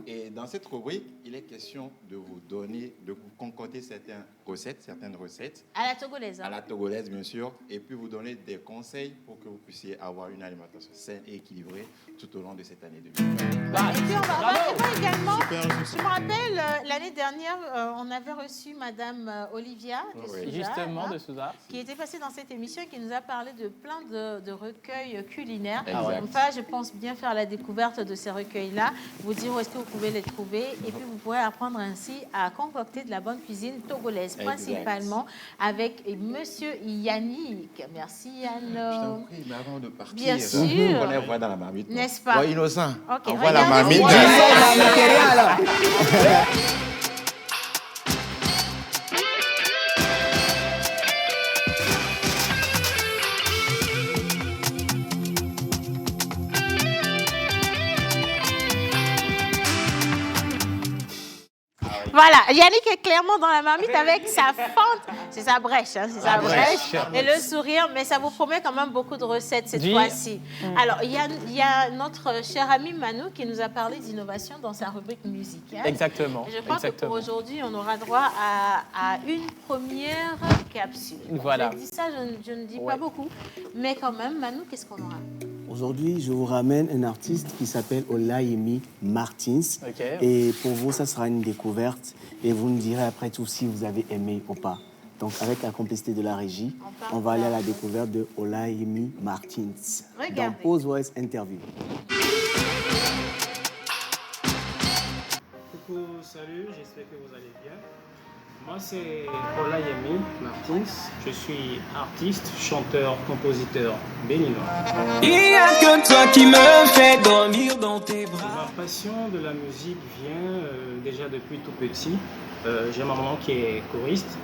Et dans cette rubrique, il est question de vous donner, de vous concocter certaines recettes, À la togolaise. à Hein. la togolaise bien sûr, et puis vous donner des conseils pour que vous puissiez avoir une alimentation saine et équilibrée tout au long de cette année 2020. Et puis on va également, Super, je me rappelle, l'année dernière, on avait reçu Madame Olivia de Souza, Justement, hein, de Souza. qui était passée dans cette émission et qui nous a parlé de plein de recueils culinaires. Exact. Enfin, je pense bien faire la découverte de ces recueils-là, vous dire où est-ce que vous pouvez les trouver et puis vous pourrez apprendre ainsi à concocter de la bonne cuisine togolaise, principalement avec Monsieur Yannick. Merci Je t'en Yann. prie, mais avant de partir, Bien sûr. on est voir dans la marmite. N'est-ce pas? Bon, innocent. Ok, on voit la regardez. marmite. Voilà, Yannick est clairement dans la marmite avec sa fente. C'est sa brèche, hein, c'est sa brèche. Et le sourire, mais ça vous promet quand même beaucoup de recettes cette fois-ci. Alors, il y a notre cher ami Manu qui nous a parlé d'innovation dans sa rubrique musicale. Exactement. Et je crois que pour aujourd'hui, on aura droit à une première capsule. Voilà. Je dis ça, je ne dis pas beaucoup, mais quand même, Manu, qu'est-ce qu'on aura? Aujourd'hui, je vous ramène un artiste qui s'appelle Olayemi Martins. Ok. Et pour vous, ça sera une découverte. Et vous me direz après tout si vous avez aimé ou pas. Donc, avec la complicité de la régie, on va aller à la découverte de Olayemi Martins. Regardez. Dans Pose Voice Interview. Coucou, salut, j'espère que vous allez bien. Moi, c'est Olayemi Martins. Je suis artiste, chanteur, compositeur béninois. Il n'y a que toi qui me fais dormir dans tes bras. Ma passion de la musique vient déjà depuis tout petit. J'ai ma maman qui est choriste,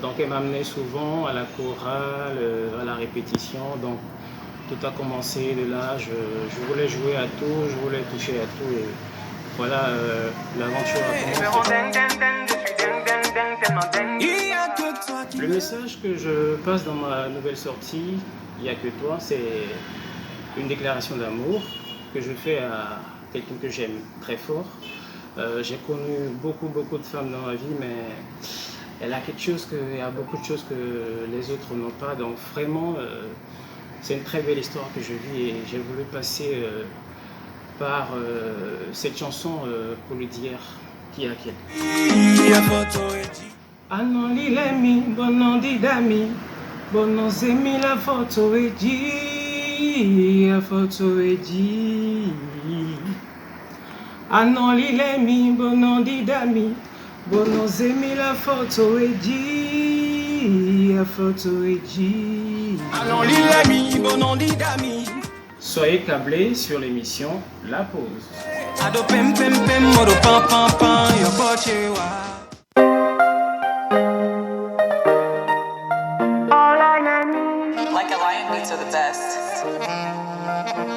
donc elle m'amenait souvent à la chorale, à la répétition. Donc tout a commencé de là. Je voulais jouer à tout, je voulais toucher à tout. Et voilà, l'aventure a commencé. Le message que je passe dans ma nouvelle sortie, Il n'y a que toi, c'est une déclaration d'amour que je fais à quelqu'un que j'aime très fort. J'ai connu beaucoup de femmes dans ma vie, mais elle a quelque chose il y a beaucoup de choses que les autres n'ont pas. Donc vraiment, c'est une très belle histoire que je vis et j'ai voulu passer par cette chanson pour lui dire qui a qui. Anon li lemi, bonon di dami, bonon zemi la photo e di, la photo e di. Anon li lemi, bonon di dami, bonon zemi la photo e di, la photo e di. Anon li lemi, bonon di dami. Soyez câblés sur l'émission La Pause. Ado pem pem pem, modo pam pam pam, yo boche wa.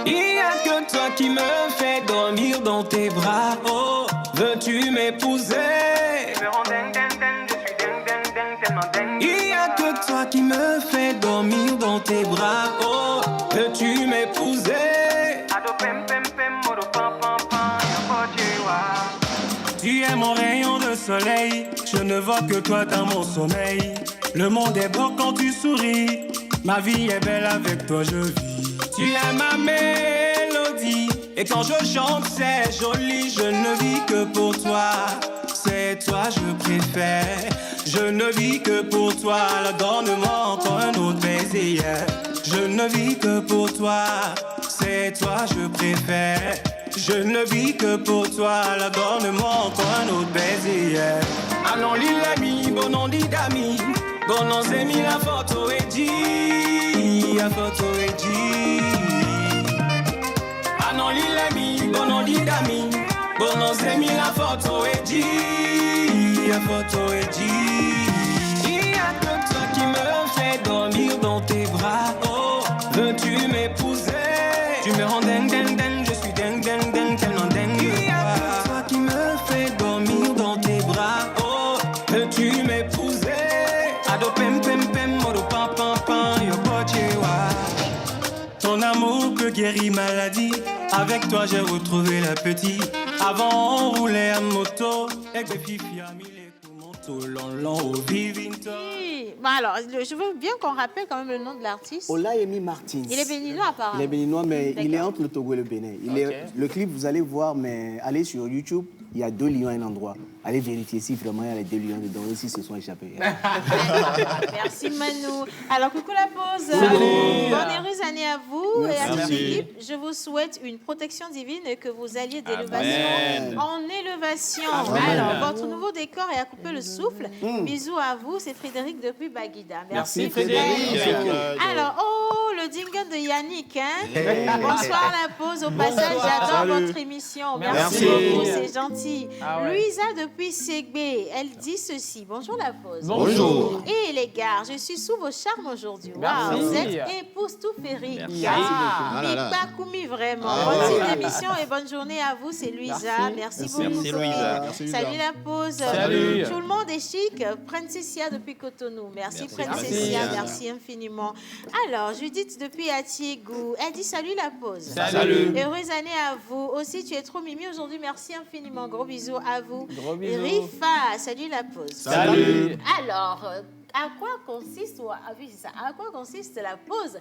Il n'y a que toi qui me fais dormir dans tes bras. Oh, veux-tu m'épouser? Il n'y a que toi qui me fais dormir dans tes bras. Oh, veux-tu m'épouser? Tu es mon rayon de soleil, je ne vois que toi dans mon sommeil. Le monde est beau quand tu souris, ma vie est belle avec toi je vis. Tu es ma mélodie, et quand je chante c'est joli. Je ne vis que pour toi, c'est toi je préfère. Je ne vis que pour toi, alors donne-moi encore un autre baiser. Je ne vis que pour toi, c'est toi je préfère. Je ne vis que pour toi, alors donne-moi encore un autre baiser. Allons l'ami, bon nom d'ami, bon nom c'est mis la photo et dit, la photo et dit. Allons l'ami, bon nom d'ami, bon nom c'est mis la photo et dit, la photo et dit. Il n'y a que toi qui me fais dormir dans tes bras. Oh, veux-tu m'épouser? Tu me rends dingue, dingue, dingue, je suis dingue, dingue, dingue, tellement dingue. Il n'y a que toi qui me fais dormir dans tes bras. Oh, veux-tu m'épouser? Ado pem pem pem, modo pam pam pam, yo bochewa. Ton amour peut guérir maladie. Avec toi j'ai retrouvé l'appétit. Avant on roulait à moto, et que fifi a mis les coups long au vivinto. Bon, alors, je veux bien qu'on rappelle quand même le nom de l'artiste. Olayemi Martins. Il est béninois apparemment. Il est béninois, mais il est entre le Togo et le Bénin. Le clip, vous allez voir, mais allez sur YouTube, il y a 2 lions à un endroit. Allez vérifier si vraiment il y a les 2 lions dedans et s'ils se sont échappés. Merci Manu. Alors, coucou La Pause. Salut. Bonne heureuse année à vous et à toute Merci. l'équipe. Je vous souhaite une protection divine et que vous alliez d'élevation en élévation. Alors, votre nouveau décor est à couper le souffle. Bisous à vous, c'est Frédéric depuis Baguida. Merci Frédéric. Alors, oh, le jingle de Yannick. Hein? Bonsoir la pause. Au passage, j'adore votre émission. Merci beaucoup, c'est gentil. Ah ouais. Louisa depuis Ségbé, elle dit ceci. Bonjour la pause. Bonjour. Et les gars, je suis sous vos charmes aujourd'hui. Merci. Wow, vous êtes époustouflériques. Ah, Big Koumi, vraiment. Bonne émission et bonne journée à vous. C'est Louisa. Merci beaucoup. Merci, Louisa. Salut la pause. Salut. Tout le monde est chic. Princessia depuis Cotonou. Merci Princessia. Merci infiniment. Alors, Judith depuis Atiégou. Elle dit salut la pause. Salut. Heureuse année à vous. Aussi, tu es trop mimi aujourd'hui. Merci infiniment. Gros bisous à vous. Gros bisous. Rifa, salut la pause. Salut. Alors, à quoi consiste, à quoi consiste la pause?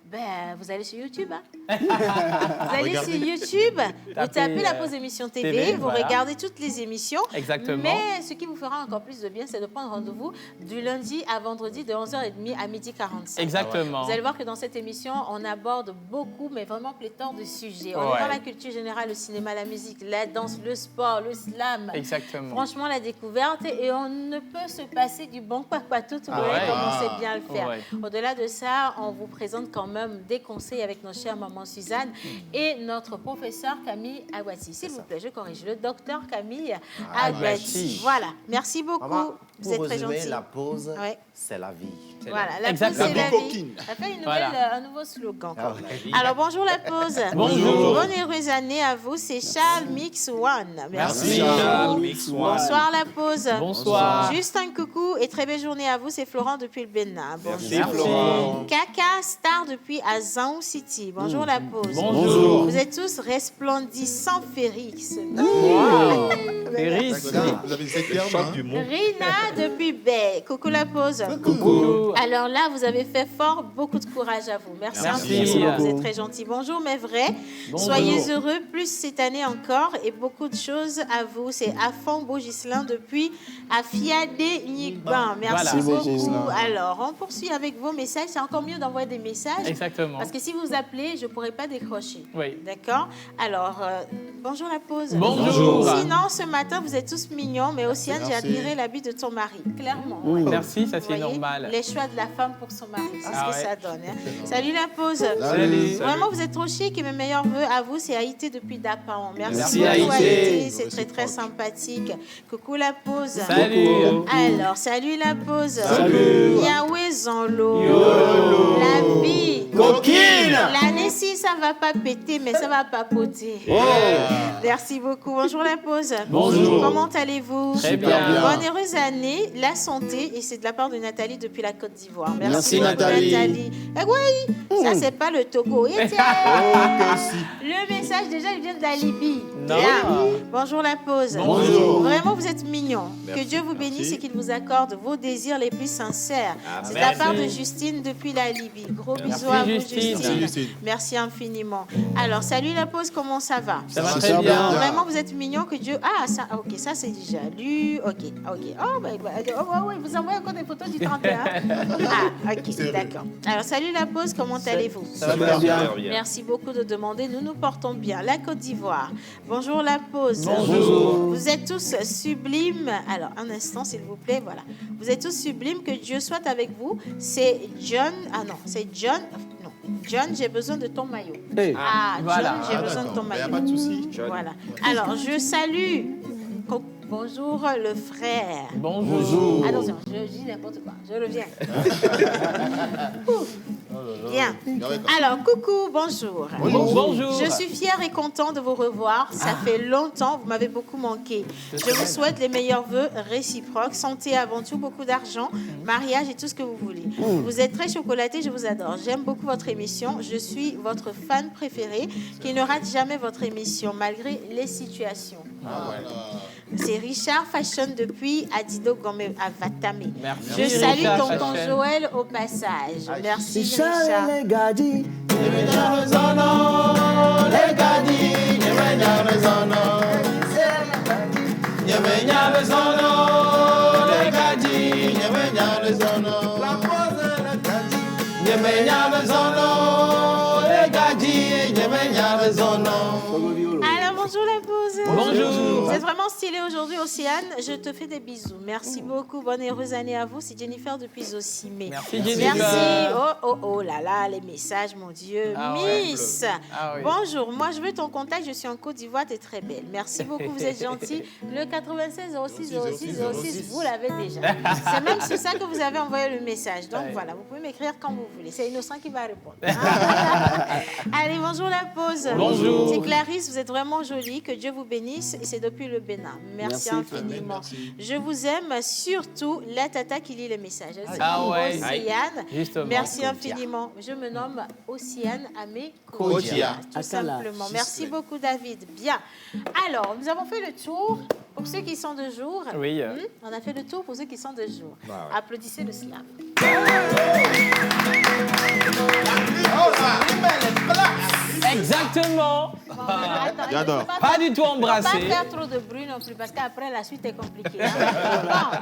Ben, vous allez sur YouTube. Hein? Vous allez sur YouTube, vous tapez la pause émission TV, vous voilà. regardez toutes les émissions. Exactement. Mais ce qui vous fera encore plus de bien, c'est de prendre rendez-vous du lundi à vendredi de 11h30 à 12h45. Exactement. Vous allez voir que dans cette émission, on aborde beaucoup, mais vraiment pléthore de sujets. On Ouais. est dans la culture générale, le cinéma, la musique, la danse, le sport, le slam. Exactement. Franchement, la découverte, et on ne peut se passer du bon papatou, tout Ah comme ouais. on sait bien le faire. Ouais. Au-delà de ça, on vous présente quand même des conseils avec nos chères mamans Suzanne et notre professeur Camille Aguati. S'il vous plaît, je corrige, le docteur Camille Aguati. Voilà, merci beaucoup. Maman, Vous êtes pour très résumer, gentil. la pause, Ouais. c'est la vie. Voilà, la pause, Exactement. c'est la La vie. coquine. Ça fait une Voilà. nouvelle, un nouveau slogan. Ah ouais. Alors, bonjour la pause. Bonjour. Bonne et heureuse année à vous. C'est Charles Mix One. Merci. Charles Mix One. Bonsoir la pause. Bonsoir. Juste un coucou et très belle journée à vous. C'est Florent depuis le Bénin. Bonjour. Merci, Florent. Kaka Star depuis Azan City. Bonjour la pause. Bonjour. Vous êtes tous resplendissants Férix. Wow. Félix. Vous avez cette terme, hein? Rina depuis Bay. Coucou la pause. Coucou. Alors là, vous avez fait fort, beaucoup de courage à vous. Merci, Merci. infiniment, vous êtes très gentil. Bonjour mes vrais, Bonjour. soyez heureux, plus cette année encore, et beaucoup de choses à vous. C'est Afon Beaugislin depuis Afiade Nigban. Merci Voilà. beaucoup. Alors, on poursuit avec vos messages. C'est encore mieux d'envoyer des messages. Exactement. Parce que si vous appelez, je ne pourrai pas décrocher. Oui. D'accord? Alors, bonjour la pause. Bonjour. Sinon, ce matin, vous êtes tous mignons, mais Océane, j'ai Merci. admiré l'habit de ton mari. Clairement. Merci, ça Vous c'est voyez, normal. les choix de la femme pour son mari, c'est Ah ce que ouais. ça donne. Hein. Salut la pause. Salut. Vraiment, vous êtes trop chic et mes meilleurs voeux à vous, c'est Haïti depuis Dapan. Merci, Merci, beaucoup Haïti. Haïti, c'est très très sympathique. Coucou la pause. Salut. Alors, salut la pause. Salut. Yahweh Zanlo. La vie. Coquine. L'année-ci, ça va pas péter, mais ça va papoter. Merci beaucoup. Bonjour la pause. Bonjour. Comment allez-vous? Très bien. Bonne heureuse année, la santé, et c'est de la part de Nathalie depuis la Côte d'Ivoire. Merci, beaucoup, Nathalie. Eh oui, ça c'est pas le Togo. Et tiens, Oh, que si. le message déjà il vient d'Alibi. Non. Bien. Bonjour la pause. Bonjour. Vraiment vous êtes mignons. Merci. Que Dieu vous bénisse et qu'il vous accorde vos désirs les plus sincères. C'est de la Merci. part de Justine depuis la Libye. Gros bisous Merci, à vous Justine. Justine. Justine. Merci infiniment. Alors salut la pause, comment ça va? Ça va Ça très va bien. Vraiment, vous êtes mignons, que Dieu... Ah, ça, ok, ça c'est déjà lu. Ok. Oh, ouais, vous envoyez encore des photos du 31. Ah, ok, d'accord. Alors, salut la pause, comment allez-vous? Ça va très bien. Merci beaucoup de demander. Nous nous portons bien. La Côte d'Ivoire. Bonjour la pause. Bonjour. Vous êtes tous sublimes. Alors, un instant, s'il vous plaît. Voilà. Vous êtes tous sublimes. Que Dieu soit avec vous. C'est John. Ah non, c'est John. Non. John, j'ai besoin de ton maillot. Ah, voilà. John, j'ai besoin de ton Il n'y a maillot. pas de souci. Voilà. Alors, je salue. Bonjour le frère. Bonjour. Attention, je dis n'importe quoi. Je reviens. Bien. Alors, coucou, bonjour. Bonjour. Je suis fière et content de vous revoir. Ça fait longtemps, vous m'avez beaucoup manqué. Je vous souhaite les meilleurs vœux réciproques. Santé avant tout, beaucoup d'argent, mariage et tout ce que vous voulez. Vous êtes très chocolaté, je vous adore. J'aime beaucoup votre émission. Je suis votre fan préféré qui ne rate jamais votre émission malgré les situations. C'est Richard Fashion depuis Adido Gombe à Vatame. Merci, Je salue Richard tonton Fashion. Joël au passage. Merci Richard. Alors bonjour la pause. Bonjour. Vous êtes vraiment stylé aujourd'hui, Océane. Je te fais des bisous. Merci beaucoup. Bonne et heureuse année à vous. C'est Jennifer depuis Ocimé. Merci, Jennifer. Merci. Oh là là, les messages, mon Dieu. Ah ouais. Miss. Ah oui. Bonjour, moi je veux ton contact. Je suis en Côte d'Ivoire. Tu es très belle. Merci beaucoup, vous êtes gentil. Le 96 06 06 06, vous l'avez déjà. C'est même sur ça que vous avez envoyé le message. Donc voilà, vous pouvez m'écrire quand vous voulez. C'est Innocent qui va répondre. Allez, bonjour la pause. Bonjour. C'est Clarisse, vous êtes vraiment jolie. Que Dieu vous bénisse. Et c'est depuis le Bénin. Merci infiniment. Merci. Je vous aime, surtout la tata qui lit les messages. Elle Ah ouais. Océane. Justement. Merci infiniment. Je me nomme Océane Amé Kodia. tout simplement. Merci beaucoup, David. Bien. Alors, nous avons fait le tour pour ceux qui sont de jour. Oui. On a fait le tour pour ceux qui sont de jour. ouais. Applaudissez le slam. Exactement. J'adore. Pas du tout embrassé. Pas faire trop de bruit non plus, parce qu'après, la suite est compliquée. Hein. Bon.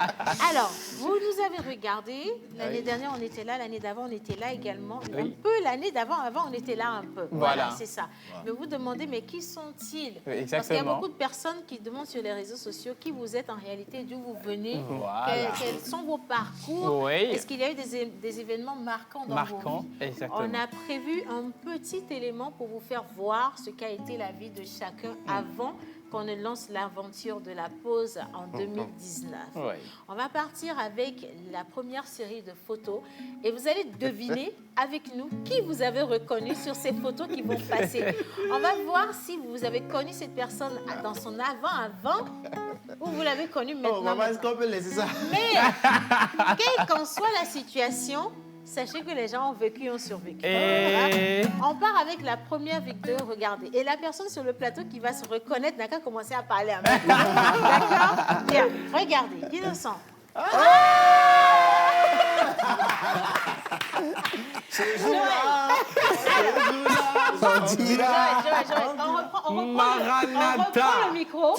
Alors, vous nous avez regardé. L'année dernière, on était là. L'année d'avant, on était là également. Un peu l'année d'avant, on était là un peu. Voilà, c'est ça. Mais vous demandez, mais qui sont-ils? Parce qu'il y a beaucoup de personnes qui demandent sur les réseaux sociaux qui vous êtes en réalité, d'où vous venez, quels sont vos parcours. Oui. Est-ce qu'il y a eu des événements marquants dans vos vies? Exactement. On a prévu un petit élément pour vous faire voir ce qu'a été la vie de chacun avant qu'on ne lance l'aventure de la pause en 2019. Oui. On va partir avec la première série de photos et vous allez deviner avec nous qui vous avez reconnu sur ces photos qui vont passer. On va voir si vous avez connu cette personne dans son avant ou vous l'avez connue maintenant. Oh, maman, est-ce qu'on peut laisser ça? Mais, quelle qu'en soit la situation, sachez que les gens ont vécu, ont survécu. Et... On part avec la première vidéo, regardez. Et la personne sur le plateau qui va se reconnaître n'a qu'à commencer à parler en même temps. D'accord? Bien, regardez, Innocent. Joël, on reprend le micro.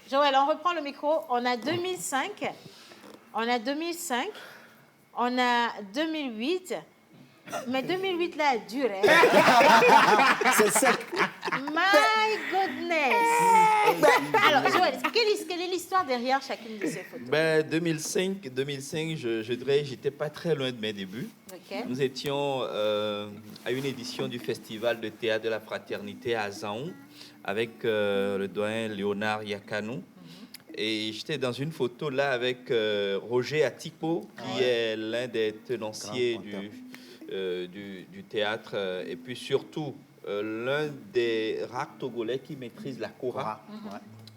Joël, on reprend le micro. On a 2005. On a 2008. Mais 2008, là, elle dure. C'est sec. My goodness. Alors, Joël, quelle est l'histoire derrière chacune de ces photos? 2005, je dirais, j'étais pas très loin de mes débuts. Okay. Nous étions à une édition du Festival de théâtre de la Fraternité à Zaon avec le doyen Léonard Yakano. Et j'étais dans une photo là avec Roger Atipo, qui est l'un des tenanciers du théâtre, et puis surtout l'un des rares Togolais qui maîtrise la kora,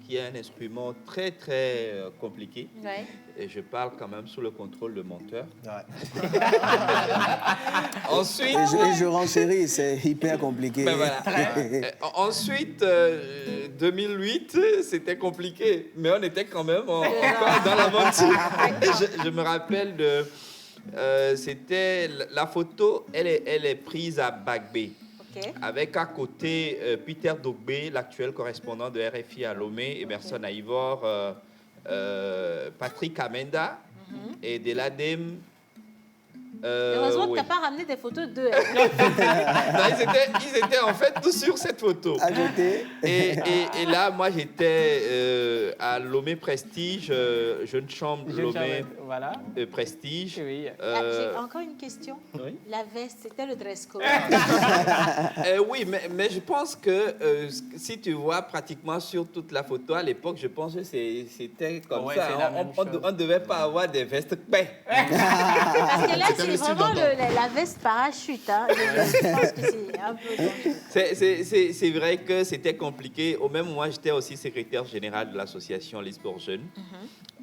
qui est un instrument très très compliqué. Ouais. Et je parle quand même sous le contrôle de monteur. Ouais. Ensuite, Et je renchéris, c'est hyper compliqué. ben voilà. Ensuite, 2008, c'était compliqué, mais on était quand même encore dans l'aventure. Je me rappelle de... c'était la photo, elle est prise à Bagbé. Okay. Avec à côté Peter Dogbé, l'actuel correspondant de RFI à Lomé, Emerson Aivor, Patrick Amenda et Deladem. Heureusement que tu oui. n'as pas ramené des photos d'eux. Non, ils étaient en fait tous sur cette photo. Et là, moi, j'étais à Lomé Prestige, jeune chambre Lomé Prestige. Oui. J'ai encore une question. Oui. La veste, c'était le dress code. Oui, mais je pense que si tu vois pratiquement sur toute la photo à l'époque, je pense que c'était comme ça. On ne devait pas avoir des vestes. Parce que là, c'est vraiment la veste parachute. Hein. Je pense que c'est un peu dangereux. C'est vrai que c'était compliqué. Au même moment, j'étais aussi secrétaire général de l'association Les Sports Jeunes.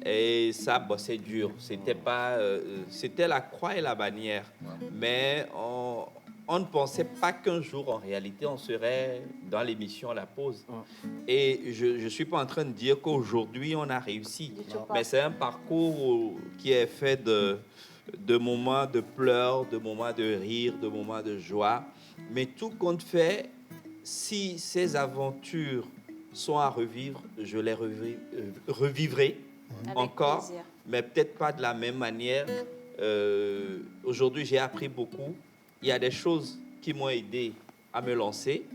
Et ça bossait dur. C'était pas, c'était la croix et la bannière. Mais on ne pensait pas qu'un jour, en réalité, on serait dans l'émission La Pause. Et je ne suis pas en train de dire qu'aujourd'hui, on a réussi. Mais c'est un parcours qui est fait de moments de pleurs, de moments de rire, de moments de joie. Mais tout compte fait, si ces aventures sont à revivre, je les revivrai encore, plaisir. Mais peut-être pas de la même manière. Aujourd'hui, j'ai appris beaucoup. Il y a des choses qui m'ont aidé à me lancer.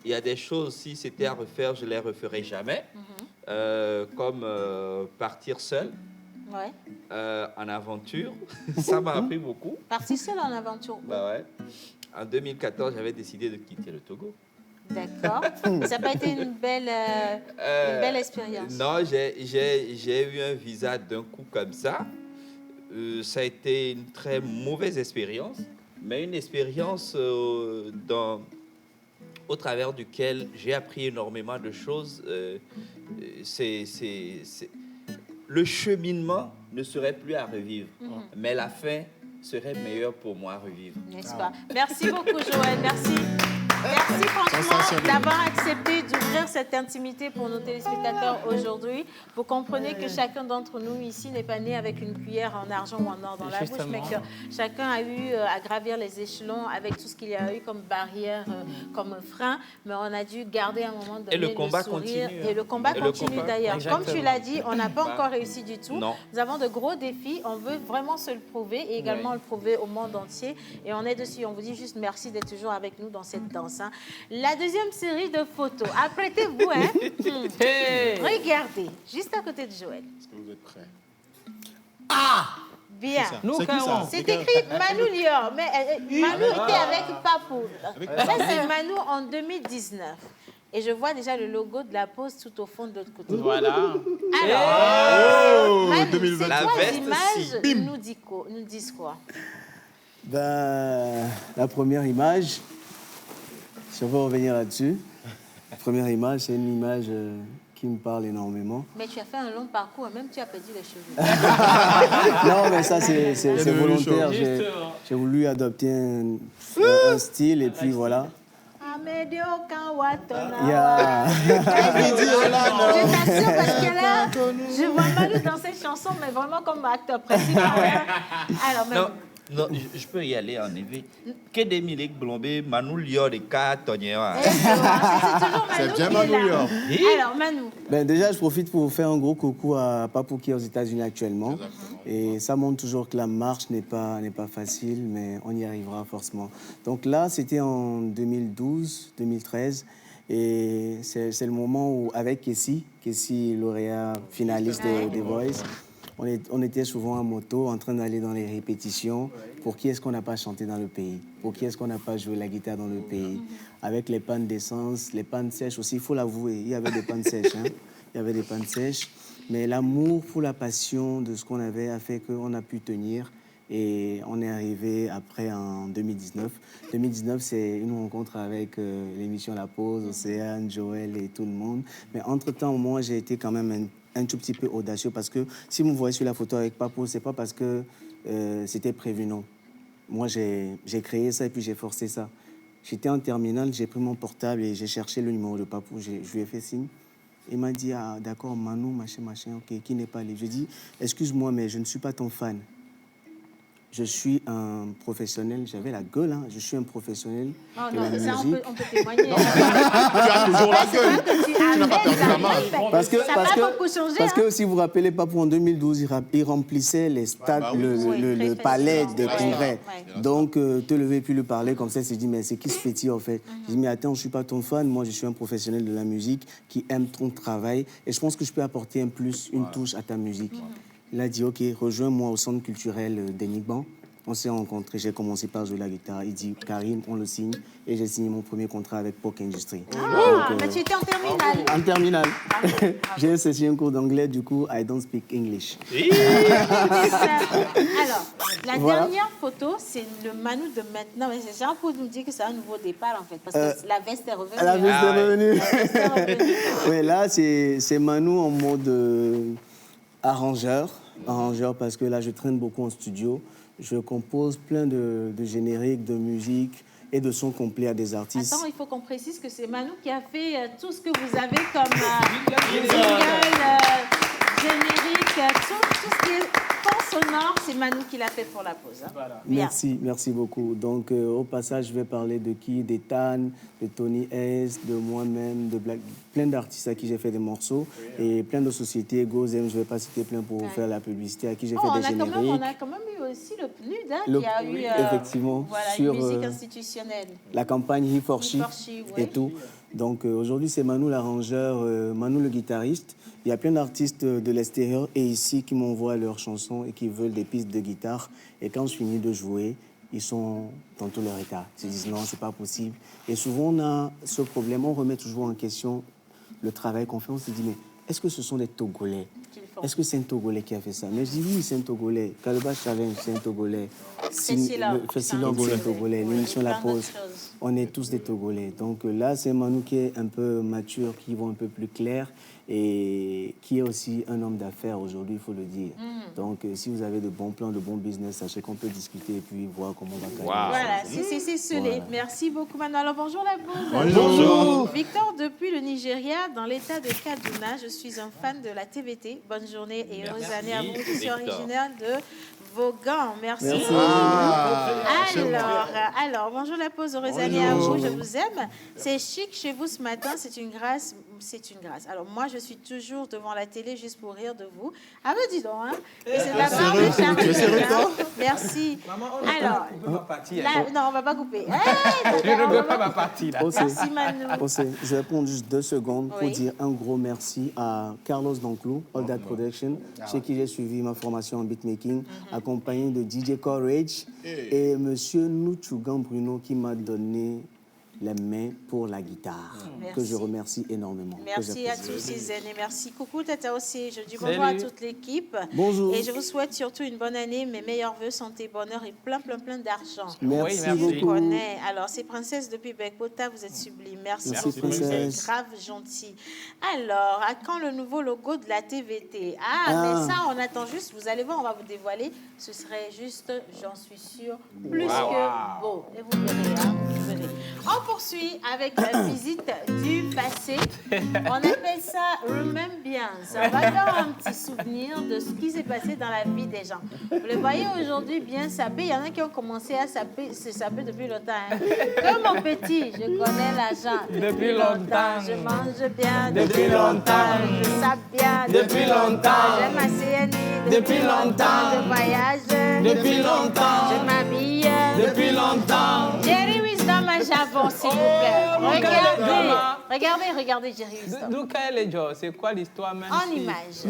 Il y a des choses, si c'était à refaire, je ne les referai jamais. comme partir seul Ouais. en aventure. Ça m'a appris beaucoup. Parti seul en aventure. Bah ouais. En 2014, j'avais décidé de quitter le Togo. D'accord. Ça n'a pas été une belle expérience. Non, j'ai eu un visa d'un coup comme ça. Ça a été une très mauvaise expérience, mais une expérience au travers duquel j'ai appris énormément de choses. Le cheminement ne serait plus à revivre, mais la fin serait meilleure pour moi à revivre. N'est-ce pas? Merci beaucoup, Joël. Merci. Merci franchement d'avoir accepté d'ouvrir cette intimité pour nos téléspectateurs aujourd'hui. Vous comprenez que chacun d'entre nous ici n'est pas né avec une cuillère en argent ou en or dans la bouche, mais que chacun a eu à gravir les échelons avec tout ce qu'il y a eu comme barrière, comme frein, mais on a dû garder un moment donné le combat sourire. continue. Et le combat continue d'ailleurs. Comme tu l'as dit, on n'a pas Bah, encore réussi du tout. non. Nous avons de gros défis. On veut vraiment se le prouver et également le prouver au monde entier. Et on est dessus. On vous dit juste merci d'être toujours avec nous dans cette danse. Hein. La deuxième série de photos. Apprêtez-vous, hein? Regardez, juste à côté de Joël. Est-ce que vous êtes prêts? Bien. Nous, C'est qui ça? C'est écrit Manu Lior, mais Manu était avec Papou. Ça, c'est Manu en 2019. Et je vois déjà le logo de la pause tout au fond de l'autre côté. Voilà. Alors, Manu, 2020. ces La trois veste, images nous disent quoi? Ben, la première image, si on peut revenir là-dessus, la première image, c'est une image qui me parle énormément. Mais tu as fait un long parcours, même tu as perdu les cheveux. Non, mais ça, c'est volontaire. J'ai voulu adopter un style et puis voilà. Amedio Kawatona. Yeah. Je t'assure parce que là, je vois Manu dans cette chanson, mais vraiment comme acteur principal. Alors, Non, non, je peux y aller en effet. Que des Milik Blombé, Manu Lior et Ka Tonyewa. c'est toujours Manu. C'est bien qui est Manu là. Lior. Alors, Manu. Ben déjà, je profite pour vous faire un gros coucou à Papou qui est aux États-Unis actuellement. Et ça montre toujours que la marche n'est pas facile, mais on y arrivera forcément. Donc là, c'était en 2012, 2013. Et c'est le moment où, avec Kessie, lauréat finaliste de The Voice, on était souvent en moto, en train d'aller dans les répétitions. Pour qui est-ce qu'on n'a pas chanté dans le pays? Pour qui est-ce qu'on n'a pas joué la guitare dans le pays? Avec les pannes d'essence, les pannes sèches aussi, il faut l'avouer, il y avait des pannes sèches. Hein? Il y avait des pannes sèches. Mais l'amour pour la passion de ce qu'on avait a fait qu'on a pu tenir. Et on est arrivé après en 2019. 2019, c'est une rencontre avec l'émission La Pause, Océane, Joël et tout le monde. Mais entre-temps, moi, j'ai été quand même un tout petit peu audacieux parce que si vous me voyez sur la photo avec Papou, c'est pas parce que c'était prévu, non. Moi, j'ai créé ça et puis j'ai forcé ça. J'étais en terminale, j'ai pris mon portable et j'ai cherché le numéro de Papou. Je lui ai fait signe. Il m'a dit, ah, d'accord, Manu, machin, ok, qui n'est pas allé. Je dis, excuse-moi, mais je ne suis pas ton fan. Je suis un professionnel, j'avais la gueule, hein. Je suis un professionnel de la musique. Ça, on peut témoigner. Tu as toujours la gueule. Tu n'as pas perdu la marge. Parce que si vous vous rappelez, Papou, en 2012, il remplissait les stades, le palais des congrès. Donc, te lever puis lui parler comme ça, il s'est dit, mais c'est qui ce petit en fait? Je dis, mais attends, je ne suis pas ton fan, moi je suis un professionnel de la musique qui aime ton travail et je pense que je peux apporter un plus, une touche à ta musique. Il a dit, OK, rejoins-moi au centre culturel d'Enigban. On s'est rencontrés, j'ai commencé par jouer la guitare. Il dit, Karim, on le signe. Et j'ai signé mon premier contrat avec Poc Industry. Mais tu étais en terminale. En terminale. J'ai essayé un cours d'anglais, du coup, I don't speak English. Alors, la dernière photo, c'est le Manu de maintenant. Mais c'est genre pour nous dire que c'est un nouveau départ, en fait, parce que la veste est revenue. La veste est revenue. Oui, là, c'est Manu en mode arrangeur parce que là, je traîne beaucoup en studio. Je compose plein de génériques, de musique et de sons complets à des artistes. Attends, il faut qu'on précise que c'est Manu qui a fait tout ce que vous avez comme jingle, générique, tout ce qui est fond sonore, c'est Manu qui l'a fait pour la pause. Hein. Voilà. Merci beaucoup. Donc, au passage, je vais parler de qui? D'Ethan, de Tony S, de moi-même, de plein d'artistes à qui j'ai fait des morceaux et plein de sociétés. Gozem, je ne vais pas citer plein pour faire la publicité, à qui j'ai fait des génériques. On a quand même eu aussi le PNUD qui a eu effectivement, voilà, sur une musique institutionnelle. la campagne He for She et tout. Donc aujourd'hui, c'est Manu l'arrangeur, Manu le guitariste. Il y a plein d'artistes de l'extérieur et ici qui m'envoient leurs chansons et qui veulent des pistes de guitare. Et quand je finis de jouer, ils sont dans tout leur état. Ils se disent non, c'est pas possible. Et souvent, on a ce problème, on remet toujours en question le travail qu'on fait. On se dit, mais est-ce que ce sont des Togolais? Est-ce que c'est un Togolais qui a fait ça? Mais je dis oui, c'est un Togolais. Calebasse Challenge, c'est un Togolais. Festival, c'est un Togolais. L'émission La Pause, on est tous des Togolais. Donc là, c'est Manu qui est un peu mature, qui voit un peu plus clair et qui est aussi un homme d'affaires aujourd'hui, il faut le dire. Donc si vous avez de bons plans, de bons business, sachez qu'on peut discuter et puis voir comment on va faire. Voilà, c'est scellé. Voilà. Merci beaucoup, Manu. Alors bonjour la Pause. Bonjour. Victor, depuis le Nigeria, dans l'état de Kaduna, je suis un fan de la TVT. Bonne journée et heureuse année à vous. Je suis originaire de Vaughan. Merci. Alors, bonjour la Pause, heureuse année à vous. Je vous aime. C'est chic chez vous ce matin. C'est une grâce. C'est une grâce. Alors moi, je suis toujours devant la télé juste pour rire de vous. Ah ben dis donc, hein. Et c'est la part de Charles. Merci. Maman, alors, on peut pas partir. Là, non, on va pas couper. Je ne veux pas ma partie là. Merci Manu. Je vais prendre juste 2 secondes pour dire un gros merci à Carlos Danclou, All That Production, chez qui j'ai suivi ma formation en beatmaking, accompagné de DJ Courage et monsieur Nuchugan Bruno qui m'a donné les mains pour la guitare, que je remercie énormément. Merci à tous ces aînés, merci. Coucou Tata aussi, je dis bonjour à toute l'équipe. Bonjour. Et je vous souhaite surtout une bonne année, mes meilleurs voeux, santé, bonheur et plein d'argent. Merci beaucoup. Je beaucoup. connais. Alors, c'est Princesse depuis Bekota, vous êtes sublime. Merci beaucoup, vous êtes grave gentil. Alors, à quand le nouveau logo de la TVT? Mais ça, on attend juste, vous allez voir, on va vous dévoiler. Ce serait juste, j'en suis sûre, plus que beau. Et vous verrez, hein, vous verrez. On poursuit avec la visite du passé. On appelle ça Remembrance. On va faire un petit souvenir de ce qui s'est passé dans la vie des gens. Vous les voyez aujourd'hui bien sapés. Il y en a qui ont commencé à se saper depuis longtemps. Hein. Comme mon petit, je connais l'argent. Depuis longtemps. Je mange bien. Depuis longtemps. Je sape bien. Depuis longtemps. J'aime ma CNI. Depuis longtemps. Je voyage. Depuis longtemps. Je m'habille. Depuis longtemps. Jerry Wisdom à Javon, s'il vous plaît. Regardez Jerry Wisdom. C'est quoi l'histoire même? En image.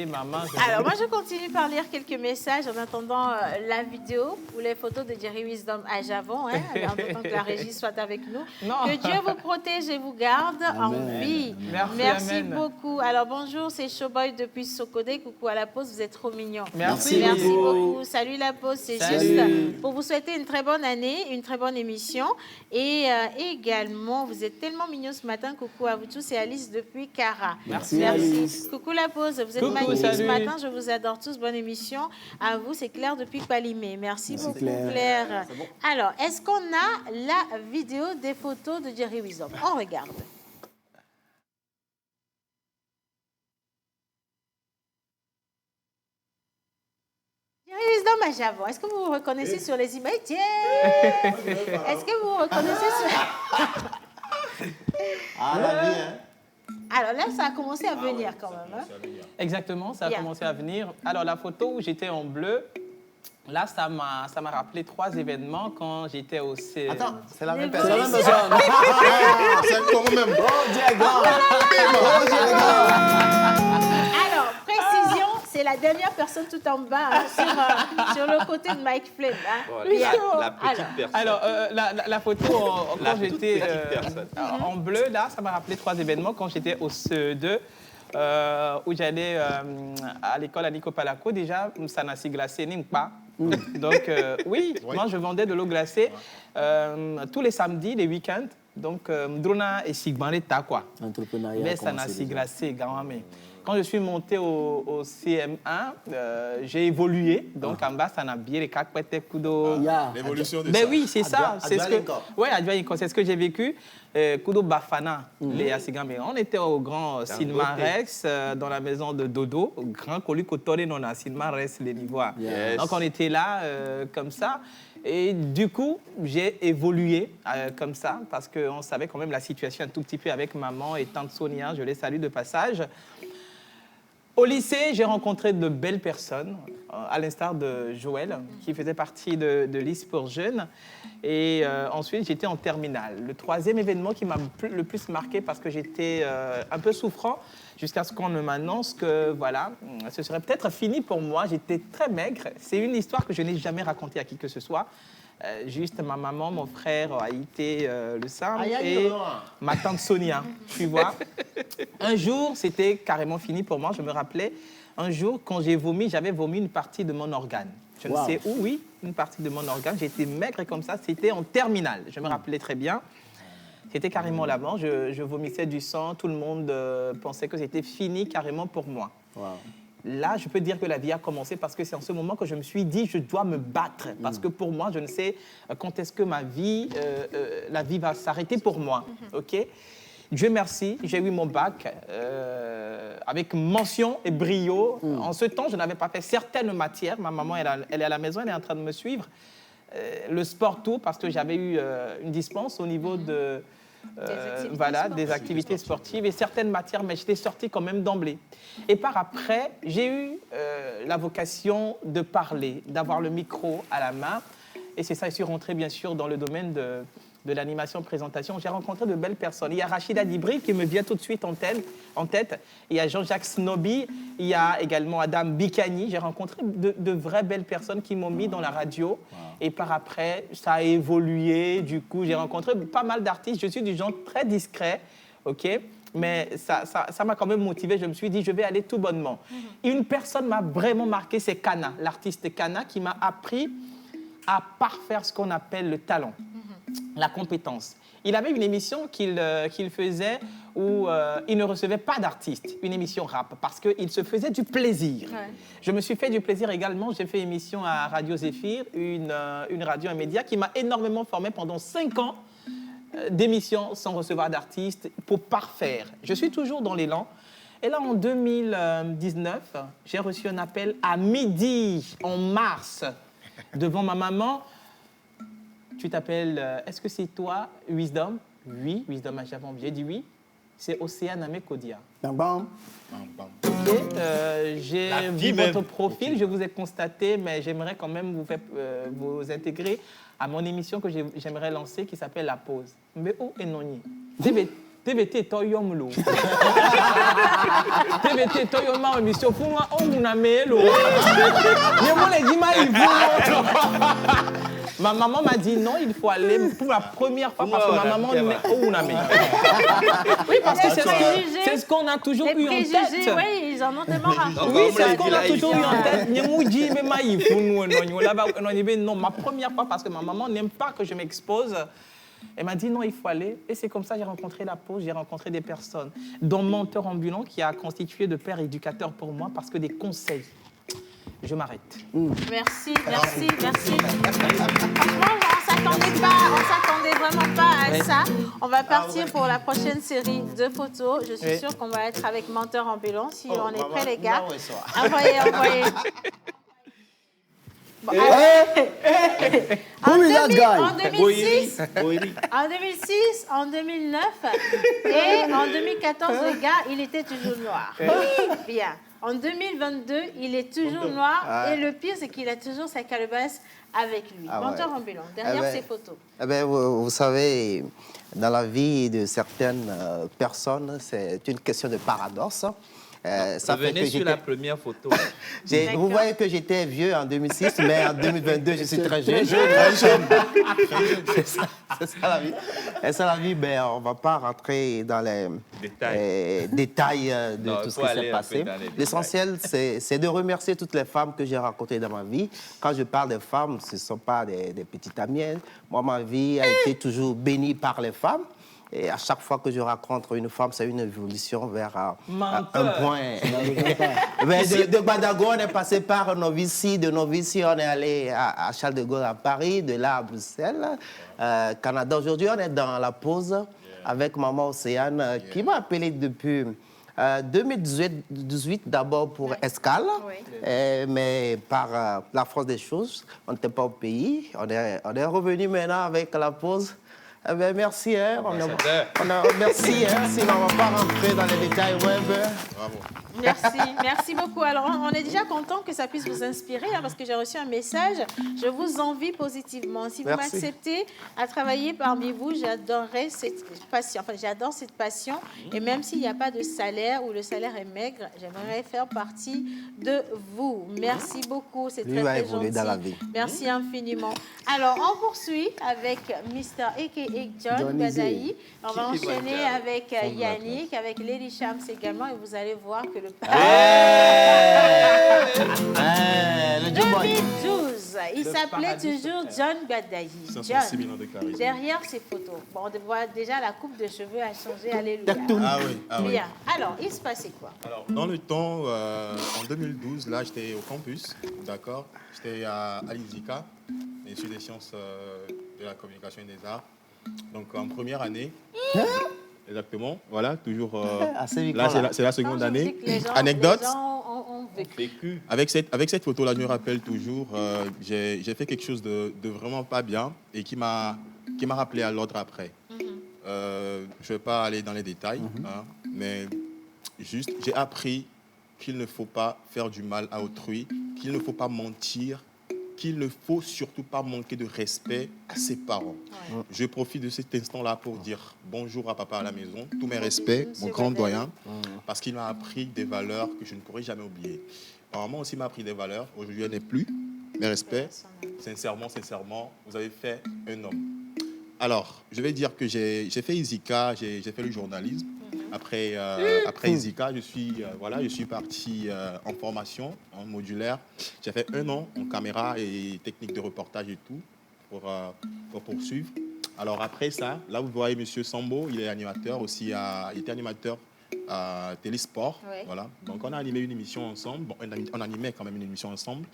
Maman. Alors, moi, je continue par lire quelques messages en attendant la vidéo ou les photos de Jerry Wisdom à Javon, hein, en attendant que la régie soit avec nous. Que Dieu vous protège et vous garde en vie. Merci beaucoup. Alors, bonjour, c'est Showboy depuis Sokodé. Coucou à la pause, vous êtes trop mignons. Merci beaucoup. Salut la pause, c'est juste pour vous souhaiter une très bonne année, une très bonne émission. Et également, vous êtes tellement mignons ce matin. Coucou à vous tous, c'est Alice depuis Cara. Merci. Alice. Coucou la pause, vous êtes magnifiques ce matin. Je vous adore tous. Bonne émission à vous. C'est Claire depuis Palimé. Merci beaucoup Claire. Bon. Alors, est-ce qu'on a la vidéo des photos de Jerry Wisdom? On regarde. Jerry Wisdom à Javon, est-ce que vous vous reconnaissez sur les images? Est-ce que vous vous reconnaissez sur... la vie, hein? Alors là, ça a commencé à venir quand même. Hein? Exactement, ça a commencé à venir. Alors la photo où j'étais en bleu, là, ça m'a rappelé 3 événements quand j'étais au CE. Attends, c'est la même personne. C'est comment même? Alors, précision, c'est la dernière personne tout en bas, hein, sur le côté de Mike Flame. Hein. La petite personne. Alors, la photo, quand j'étais en bleu, là, ça m'a rappelé 3 événements quand j'étais au CE2. Où j'allais à l'école à Nico Palaco, déjà, ça n'a si glacé, ni pas. Donc, moi, je vendais de l'eau glacée tous les samedis, les week-ends. Donc, Drona et Sigbaneta, quoi. Entrepreneuriat. Mais ça n'a si glacé, grand mais quand je suis monté au CM1, j'ai évolué. Donc, en bas, ça n'a bien les kakpete kudo. L'évolution de ça. Ben oui, c'est ça. C'est ce que, c'est ce que j'ai vécu. Kudo Bafana, les Asigambe. On était au grand cinéma Rex, dans la maison de Dodo, au grand Kolikotore, non, à cinéma Rex, les Nivois. Donc, on était là, comme ça. Et du coup, j'ai évolué comme ça, parce qu'on savait quand même la situation un tout petit peu avec maman et tante Sonia, je les salue de passage. Au lycée, j'ai rencontré de belles personnes, à l'instar de Joël, qui faisait partie de l'IS pour jeunes. Et ensuite, j'étais en terminale. Le troisième événement qui m'a le plus marqué, parce que j'étais un peu souffrant, jusqu'à ce qu'on m'annonce que, voilà, ce serait peut-être fini pour moi. J'étais très maigre. C'est une histoire que je n'ai jamais racontée à qui que ce soit. Juste ma maman, mon frère a été le sein et ma tante Sonia, tu vois. Un jour, c'était carrément fini pour moi, je me rappelais. Un jour, quand j'ai vomi, j'avais vomi une partie de mon organe. Je ne sais où, oui, une partie de mon organe. J'étais maigre comme ça, c'était en terminale. Je me rappelais très bien. C'était carrément l'avant, je vomissais du sang, tout le monde pensait que c'était fini carrément pour moi. Là, je peux dire que la vie a commencé parce que c'est en ce moment que je me suis dit, je dois me battre. Parce que pour moi, je ne sais quand est-ce que la vie va s'arrêter pour moi. OK ? Dieu merci, j'ai eu mon bac avec mention et brio. En ce temps, je n'avais pas fait certaines matières. Ma maman, elle est à la maison, elle est en train de me suivre. Le sport, tout, parce que j'avais eu une dispense au niveau de... des activités sportives et certaines matières, mais j'étais sortie quand même d'emblée. Et par après, j'ai eu la vocation de parler, d'avoir le micro à la main. Et c'est ça, je suis rentrée bien sûr dans le domaine de l'animation-présentation. J'ai rencontré de belles personnes. Il y a Rachida Dibri qui me vient tout de suite en tête. Il y a Jean-Jacques Snobi. Il y a également Adam Bikani. J'ai rencontré de vraies belles personnes qui m'ont mis dans la radio. Et par après, ça a évolué. Du coup, j'ai rencontré pas mal d'artistes. Je suis du genre très discret, OK ? Mais ça m'a quand même motivé. Je me suis dit, je vais aller tout bonnement. Une personne m'a vraiment marqué, c'est Kana, l'artiste Kana, qui m'a appris à parfaire ce qu'on appelle le talent, la compétence. Il avait une émission qu'il faisait où il ne recevait pas d'artistes, une émission rap, parce qu'il se faisait du plaisir. Ouais. Je me suis fait du plaisir également. J'ai fait émission à Radio Zéphyr, une radio, un média qui m'a énormément formé pendant 5 ans d'émissions sans recevoir d'artistes pour parfaire. Je suis toujours dans l'élan. Et là, en 2019, j'ai reçu un appel à midi, en mars, devant ma maman. Tu t'appelles, est-ce que c'est toi, Wisdom? Oui, Wisdom Ajavon. J'ai dit oui. C'est Océane Amekodia. J'ai vu votre profil, je vous ai constaté, mais j'aimerais quand même vous intégrer à mon émission que j'aimerais lancer qui s'appelle La Pause. Mais où est Noni? TVT Toyom Lo. TVT Toyom Ma émission pour moi on n'a melo. Ma maman m'a dit non, il faut aller pour la première fois parce que ma maman n'est au Uname. Oui, parce que c'est ce qu'on a toujours eu en tête. Oui, ils en ont tellement raffolé. Oui, c'est ce qu'on a toujours eu en tête. Non, ma première fois parce que ma maman n'aime pas que je m'expose. Elle m'a dit non, il faut aller. Et c'est comme ça que j'ai rencontré La Pause, j'ai rencontré des personnes, dont Menteur Ambulant qui a constitué de père éducateur pour moi parce que des conseils. Je m'arrête. Merci. Franchement, on s'attendait vraiment pas à ça. On va partir pour la prochaine série de photos. Je suis sûre qu'on va être avec Menteur Ambulant. Si on est prêts, les gars. Envoyez. En 2006, en 2009 et en 2014, les gars, il était toujours noir. Bien. En 2022, il est toujours noir et le pire, c'est qu'il a toujours sa calebasse avec lui. Menteur Ambulant, derrière ses photos. Vous savez, dans la vie de certaines personnes, c'est une question de paradoxe. Ça fait que sur la première photo. Vous voyez que j'étais vieux en 2006, mais en 2022, je suis très jeune. C'est ça la vie. C'est ça la vie. Ben, on ne va pas rentrer dans les détails de tout ce qui s'est passé. L'essentiel, c'est de remercier toutes les femmes que j'ai rencontrées dans ma vie. Quand je parle des femmes, ce ne sont pas des petites amies. Moi, ma vie a été toujours bénie par les femmes. Et à chaque fois que je rencontre une femme, c'est une évolution vers un point. De Badago, on est passé par Novici. De Novici, on est allé à Charles de Gaulle à Paris, de là à Bruxelles, Canada. Aujourd'hui, on est dans La Pause avec maman Océane qui m'a appelé depuis 2018 d'abord pour Escale, mais par la force des choses, on n'était pas au pays. On est revenu maintenant avec La Pause. Eh ben, merci, hein. Merci, hein. Sinon, on ne va pas rentrer dans les détails web. Bravo. Merci beaucoup. Alors, on est déjà content que ça puisse vous inspirer parce que j'ai reçu un message. Je vous envie positivement. Si vous m'acceptez à travailler parmi vous, j'adorerais cette passion. Enfin, j'adore cette passion. Et même s'il n'y a pas de salaire ou le salaire est maigre, j'aimerais faire partie de vous. Merci beaucoup. C'est très gentil. Dans la vie. Merci infiniment. Alors, on poursuit avec Mr. a.k.a. John Gadaï. On va enchaîner avec Yannick, avec Lady Shams également. Et vous allez voir que le 2012, il s'appelait toujours John Gadaï. John, derrière ses photos, bon, on voit déjà la coupe de cheveux a changé, alléluia. Bien. Alors, il se passait quoi? Alors, dans le temps, en 2012, là, j'étais au campus, d'accord. J'étais à l'ISICA, Institut des sciences de la communication et des arts. Donc, en première année. Exactement, voilà, toujours. Là, c'est la seconde année. Anecdote. Avec cette photo-là, je me rappelle toujours, j'ai fait quelque chose de vraiment pas bien et qui m'a rappelé à l'ordre après. Je ne vais pas aller dans les détails, hein, mais juste, j'ai appris qu'il ne faut pas faire du mal à autrui, qu'il ne faut pas mentir, qu'il ne faut surtout pas manquer de respect à ses parents. Ouais. Je profite de cet instant-là pour dire bonjour à papa à la maison, tous mes respects, mon grand doyen, parce qu'il m'a appris des valeurs que je ne pourrai jamais oublier. Maman aussi m'a appris des valeurs, aujourd'hui elle n'est plus. Mes respects, sincèrement, vous avez fait un homme. Alors, je vais dire que j'ai fait ISICA, j'ai fait le journalisme. Après ISICA, je suis parti en formation, en modulaire. J'ai fait 1 an en caméra et technique de reportage et tout pour poursuivre. Alors après ça, là vous voyez Monsieur Sambo, il est animateur aussi, il était animateur à Télésport. Oui. Voilà. Donc on a animé une émission ensemble. Bon, on animait quand même une émission ensemble.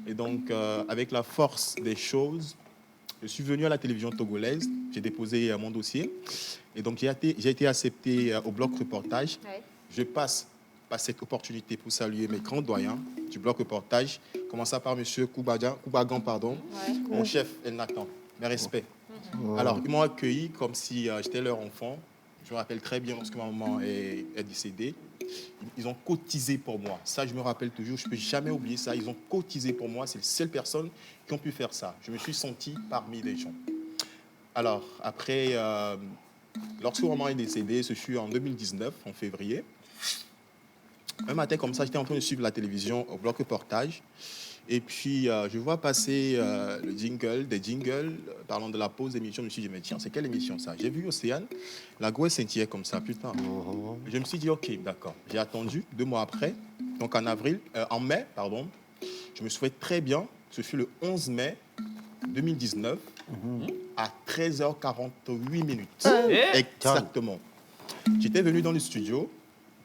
Et donc avec la force des choses, je suis venu à la télévision togolaise, j'ai déposé mon dossier et donc j'ai été accepté au bloc reportage. Ouais. Je passe par cette opportunité pour saluer mes grands doyens du bloc reportage, commençant par M. Koubagan, mon chef El Nathan, mes respects. Alors, ils m'ont accueilli comme si j'étais leur enfant. Je me rappelle très bien lorsque ma maman est décédée. Ils ont cotisé pour moi. Ça, je me rappelle toujours. Je ne peux jamais oublier ça. Ils ont cotisé pour moi. C'est les seules personnes qui ont pu faire ça. Je me suis senti parmi les gens. Alors, après, lorsque maman est décédée, ce fut en 2019, en février. Un matin, comme ça, j'étais en train de suivre la télévision au bloc reportage. Et puis, je vois passer des jingles parlant de la pause d'émission. Je me suis dit, mais tiens, c'est quelle émission ça? J'ai vu Océane, la grosse scintillait comme ça, putain. Je me suis dit, ok, d'accord. J'ai attendu 2 mois après, donc en mai, je me souviens très bien, ce fut le 11 mai 2019, à 13h48 minutes. Exactement. J'étais venu dans le studio,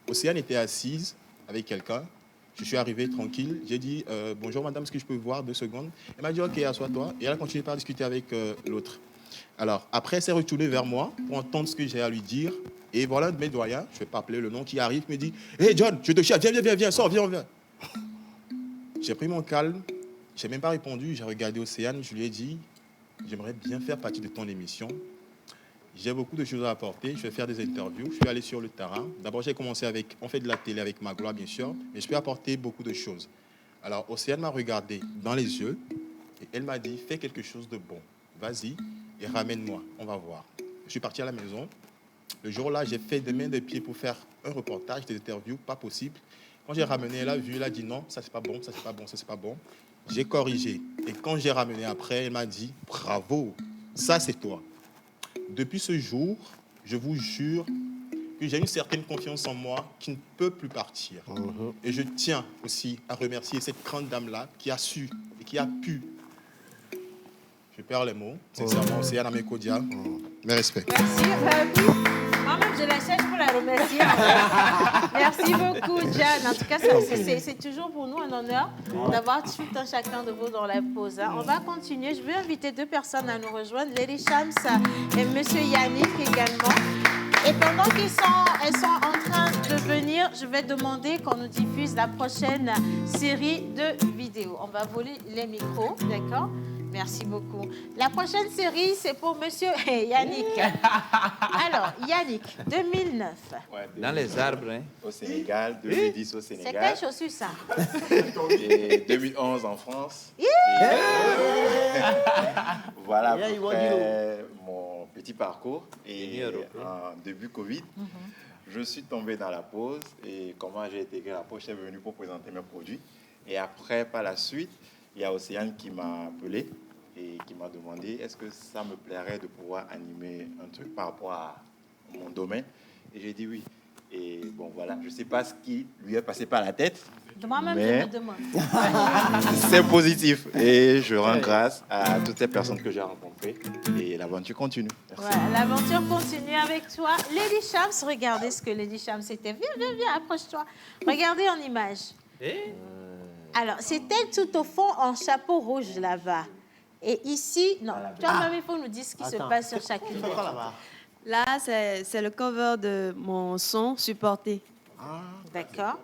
Océane était assise avec quelqu'un. Je suis arrivé tranquille. J'ai dit bonjour madame, est-ce que je peux vous voir 2 secondes? Elle m'a dit ok, assois-toi. Et elle a continué par discuter avec l'autre. Alors après, elle s'est retournée vers moi pour entendre ce que j'ai à lui dire. Et voilà un de mes doyens, je ne vais pas appeler le nom, qui arrive, me dit hey John, je te cherche, viens, sors, viens. J'ai pris mon calme, je n'ai même pas répondu. J'ai regardé Océane, je lui ai dit j'aimerais bien faire partie de ton émission. J'ai beaucoup de choses à apporter. Je vais faire des interviews. Je suis allé sur le terrain. D'abord, j'ai commencé on fait de la télé avec Magloire, bien sûr, mais je peux apporter beaucoup de choses. Alors, Océane m'a regardé dans les yeux et elle m'a dit, fais quelque chose de bon. Vas-y et ramène-moi. On va voir. Je suis parti à la maison. Le jour-là, j'ai fait des mains et des pieds pour faire un reportage, des interviews, pas possible. Quand j'ai ramené, elle a vu, elle a dit non, ça c'est pas bon, ça c'est pas bon, ça c'est pas bon. J'ai corrigé. Et quand j'ai ramené après, elle m'a dit, bravo, ça c'est toi. Depuis ce jour, je vous jure que j'ai une certaine confiance en moi qui ne peut plus partir. Et je tiens aussi à remercier cette grande dame-là qui a su et qui a pu. Je perds les mots. Sincèrement, c'est Anna Mekodia. Mes respects. Merci. Moi-même, je la cherche pour la remercier. Merci beaucoup, Jeanne. En tout cas, c'est toujours pour nous un honneur d'avoir tout un chacun de vous dans la pause. On va continuer. Je vais inviter 2 personnes à nous rejoindre, Lady Shams et Monsieur Yannick également. Et pendant elles sont en train de venir, je vais demander qu'on nous diffuse la prochaine série de vidéos. On va voler les micros, d'accord? Merci beaucoup. La prochaine série, c'est pour monsieur Yannick. Alors, Yannick, 2009. Ouais, dans les arbres, hein. Au Sénégal, 2010 au C'est Sénégal. quelle chaussure, ça? Et 2011 en France. Voilà à peu près mon petit parcours. Et en début Covid, je suis tombé dans la pause. Et comment j'ai intégré la pause, je suis venu pour présenter mes produits. Et après, par la suite, il y a Océane qui m'a appelé et qui m'a demandé est-ce que ça me plairait de pouvoir animer un truc par rapport à mon domaine. Et j'ai dit oui. Et bon, voilà, je ne sais pas ce qui lui est passé par la tête. Moi-même, mais je me demande. c'est positif. Et je rends grâce à toutes ces personnes que j'ai rencontrées. Et l'aventure continue. Merci. Voilà, l'aventure continue avec toi. Lady Shams, regardez ce que Lady Shams était. Viens, approche-toi. Regardez en image. Alors, c'est elle tout au fond en chapeau rouge là-bas. Et ici, non, toi-même, il faut nous dire ce qui se passe sur chacune. Là, c'est le cover de mon son supporté. D'accord.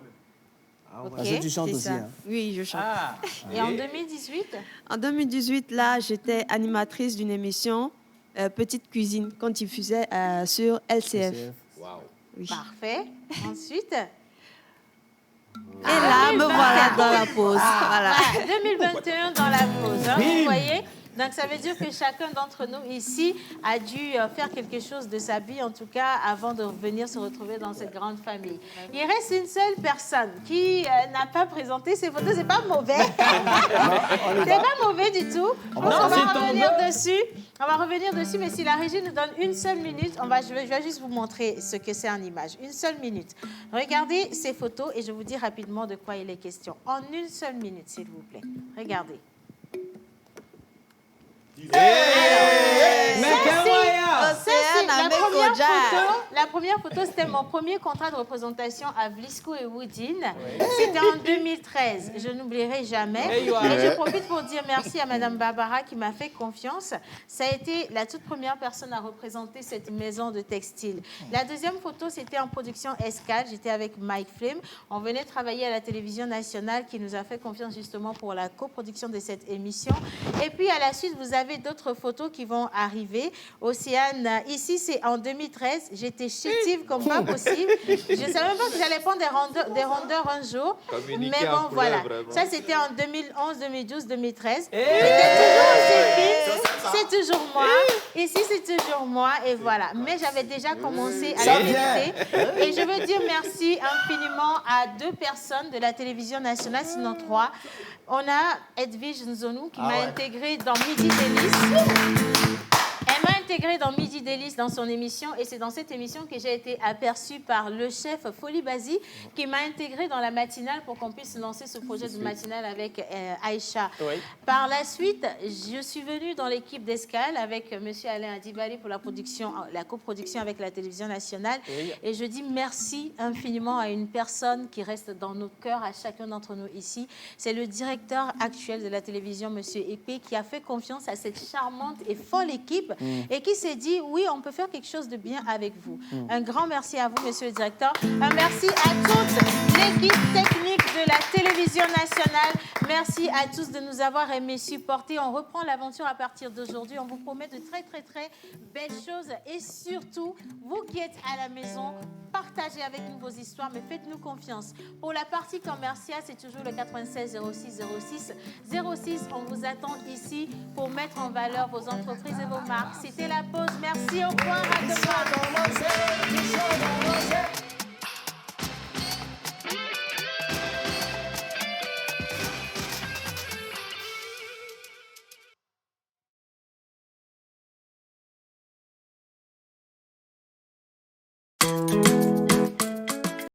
Parce que tu chantes c'est aussi. ça. Hein. Oui, je chante. Et en 2018? En 2018, là, j'étais animatrice d'une émission Petite Cuisine qu'on diffusait sur LCF. Wow. Oui. Parfait. Ensuite? Et là, me voilà dans la pause. Voilà. 2021 dans la pause. Hein, vous voyez? Donc, ça veut dire que chacun d'entre nous ici a dû faire quelque chose de sa vie, en tout cas, avant de venir se retrouver dans cette grande famille. Il reste une seule personne qui n'a pas présenté ses photos. C'est pas mauvais. C'est pas mauvais du tout. On va revenir dessus. On va revenir dessus, mais si la régie nous donne une seule minute, je vais juste vous montrer ce que c'est en image. Une seule minute. Regardez ces photos et je vous dis rapidement de quoi il est question. En une seule minute, s'il vous plaît. Regardez. La première photo, c'était mon premier contrat de représentation à Vlisco et Woodine. C'était en 2013. Je n'oublierai jamais. Et je profite pour dire merci à Madame Barbara qui m'a fait confiance. Ça a été la toute première personne à représenter cette maison de textile. La deuxième photo, c'était en production Escale. J'étais avec Mike Flame. On venait travailler à la télévision nationale qui nous a fait confiance justement pour la coproduction de cette émission. Et puis à la suite, vous avez d'autres photos qui vont arriver. Océane, ici c'est en 2013. J'étais chétive comme pas possible. Je ne savais même pas que j'allais prendre des rondeurs un jour. Mais bon, voilà. Ça c'était en 2011, 2012, 2013. J'étais toujours aussi fine. C'est toujours moi. Ici c'est toujours moi. Et voilà. Mais j'avais déjà commencé à la vérité. Et je veux dire merci infiniment à 2 personnes de la télévision nationale, sinon 3. On a Edwige Nzonou qui m'a intégrée dans Midi Délices. Elle m'a intégrée dans Midi Délices dans son émission et c'est dans cette émission que j'ai été aperçue par le chef Folie Bazi qui m'a intégrée dans la matinale pour qu'on puisse lancer ce projet de matinale avec Aïcha. Oui. Par la suite, je suis venue dans l'équipe d'Escale avec M. Alain Adibali pour la coproduction avec la télévision nationale. Oui. Et je dis merci infiniment à une personne qui reste dans nos cœurs, à chacun d'entre nous ici. C'est le directeur actuel de la télévision, M. Épée, qui a fait confiance à cette charmante et folle équipe et qui s'est dit, oui, on peut faire quelque chose de bien avec vous. Un grand merci à vous, monsieur le directeur. Un merci à toute l'équipe technique de la télévision nationale. Merci à tous de nous avoir aimés, supportés. On reprend l'aventure à partir d'aujourd'hui. On vous promet de très, très, très belles choses. Et surtout, vous qui êtes à la maison, partagez avec nous vos histoires, mais faites-nous confiance. Pour la partie commerciale, c'est toujours le 96 06 06 06. On vous attend ici pour mettre en valeur vos entreprises et vos marques. C'était la pause. Merci, au revoir à demain.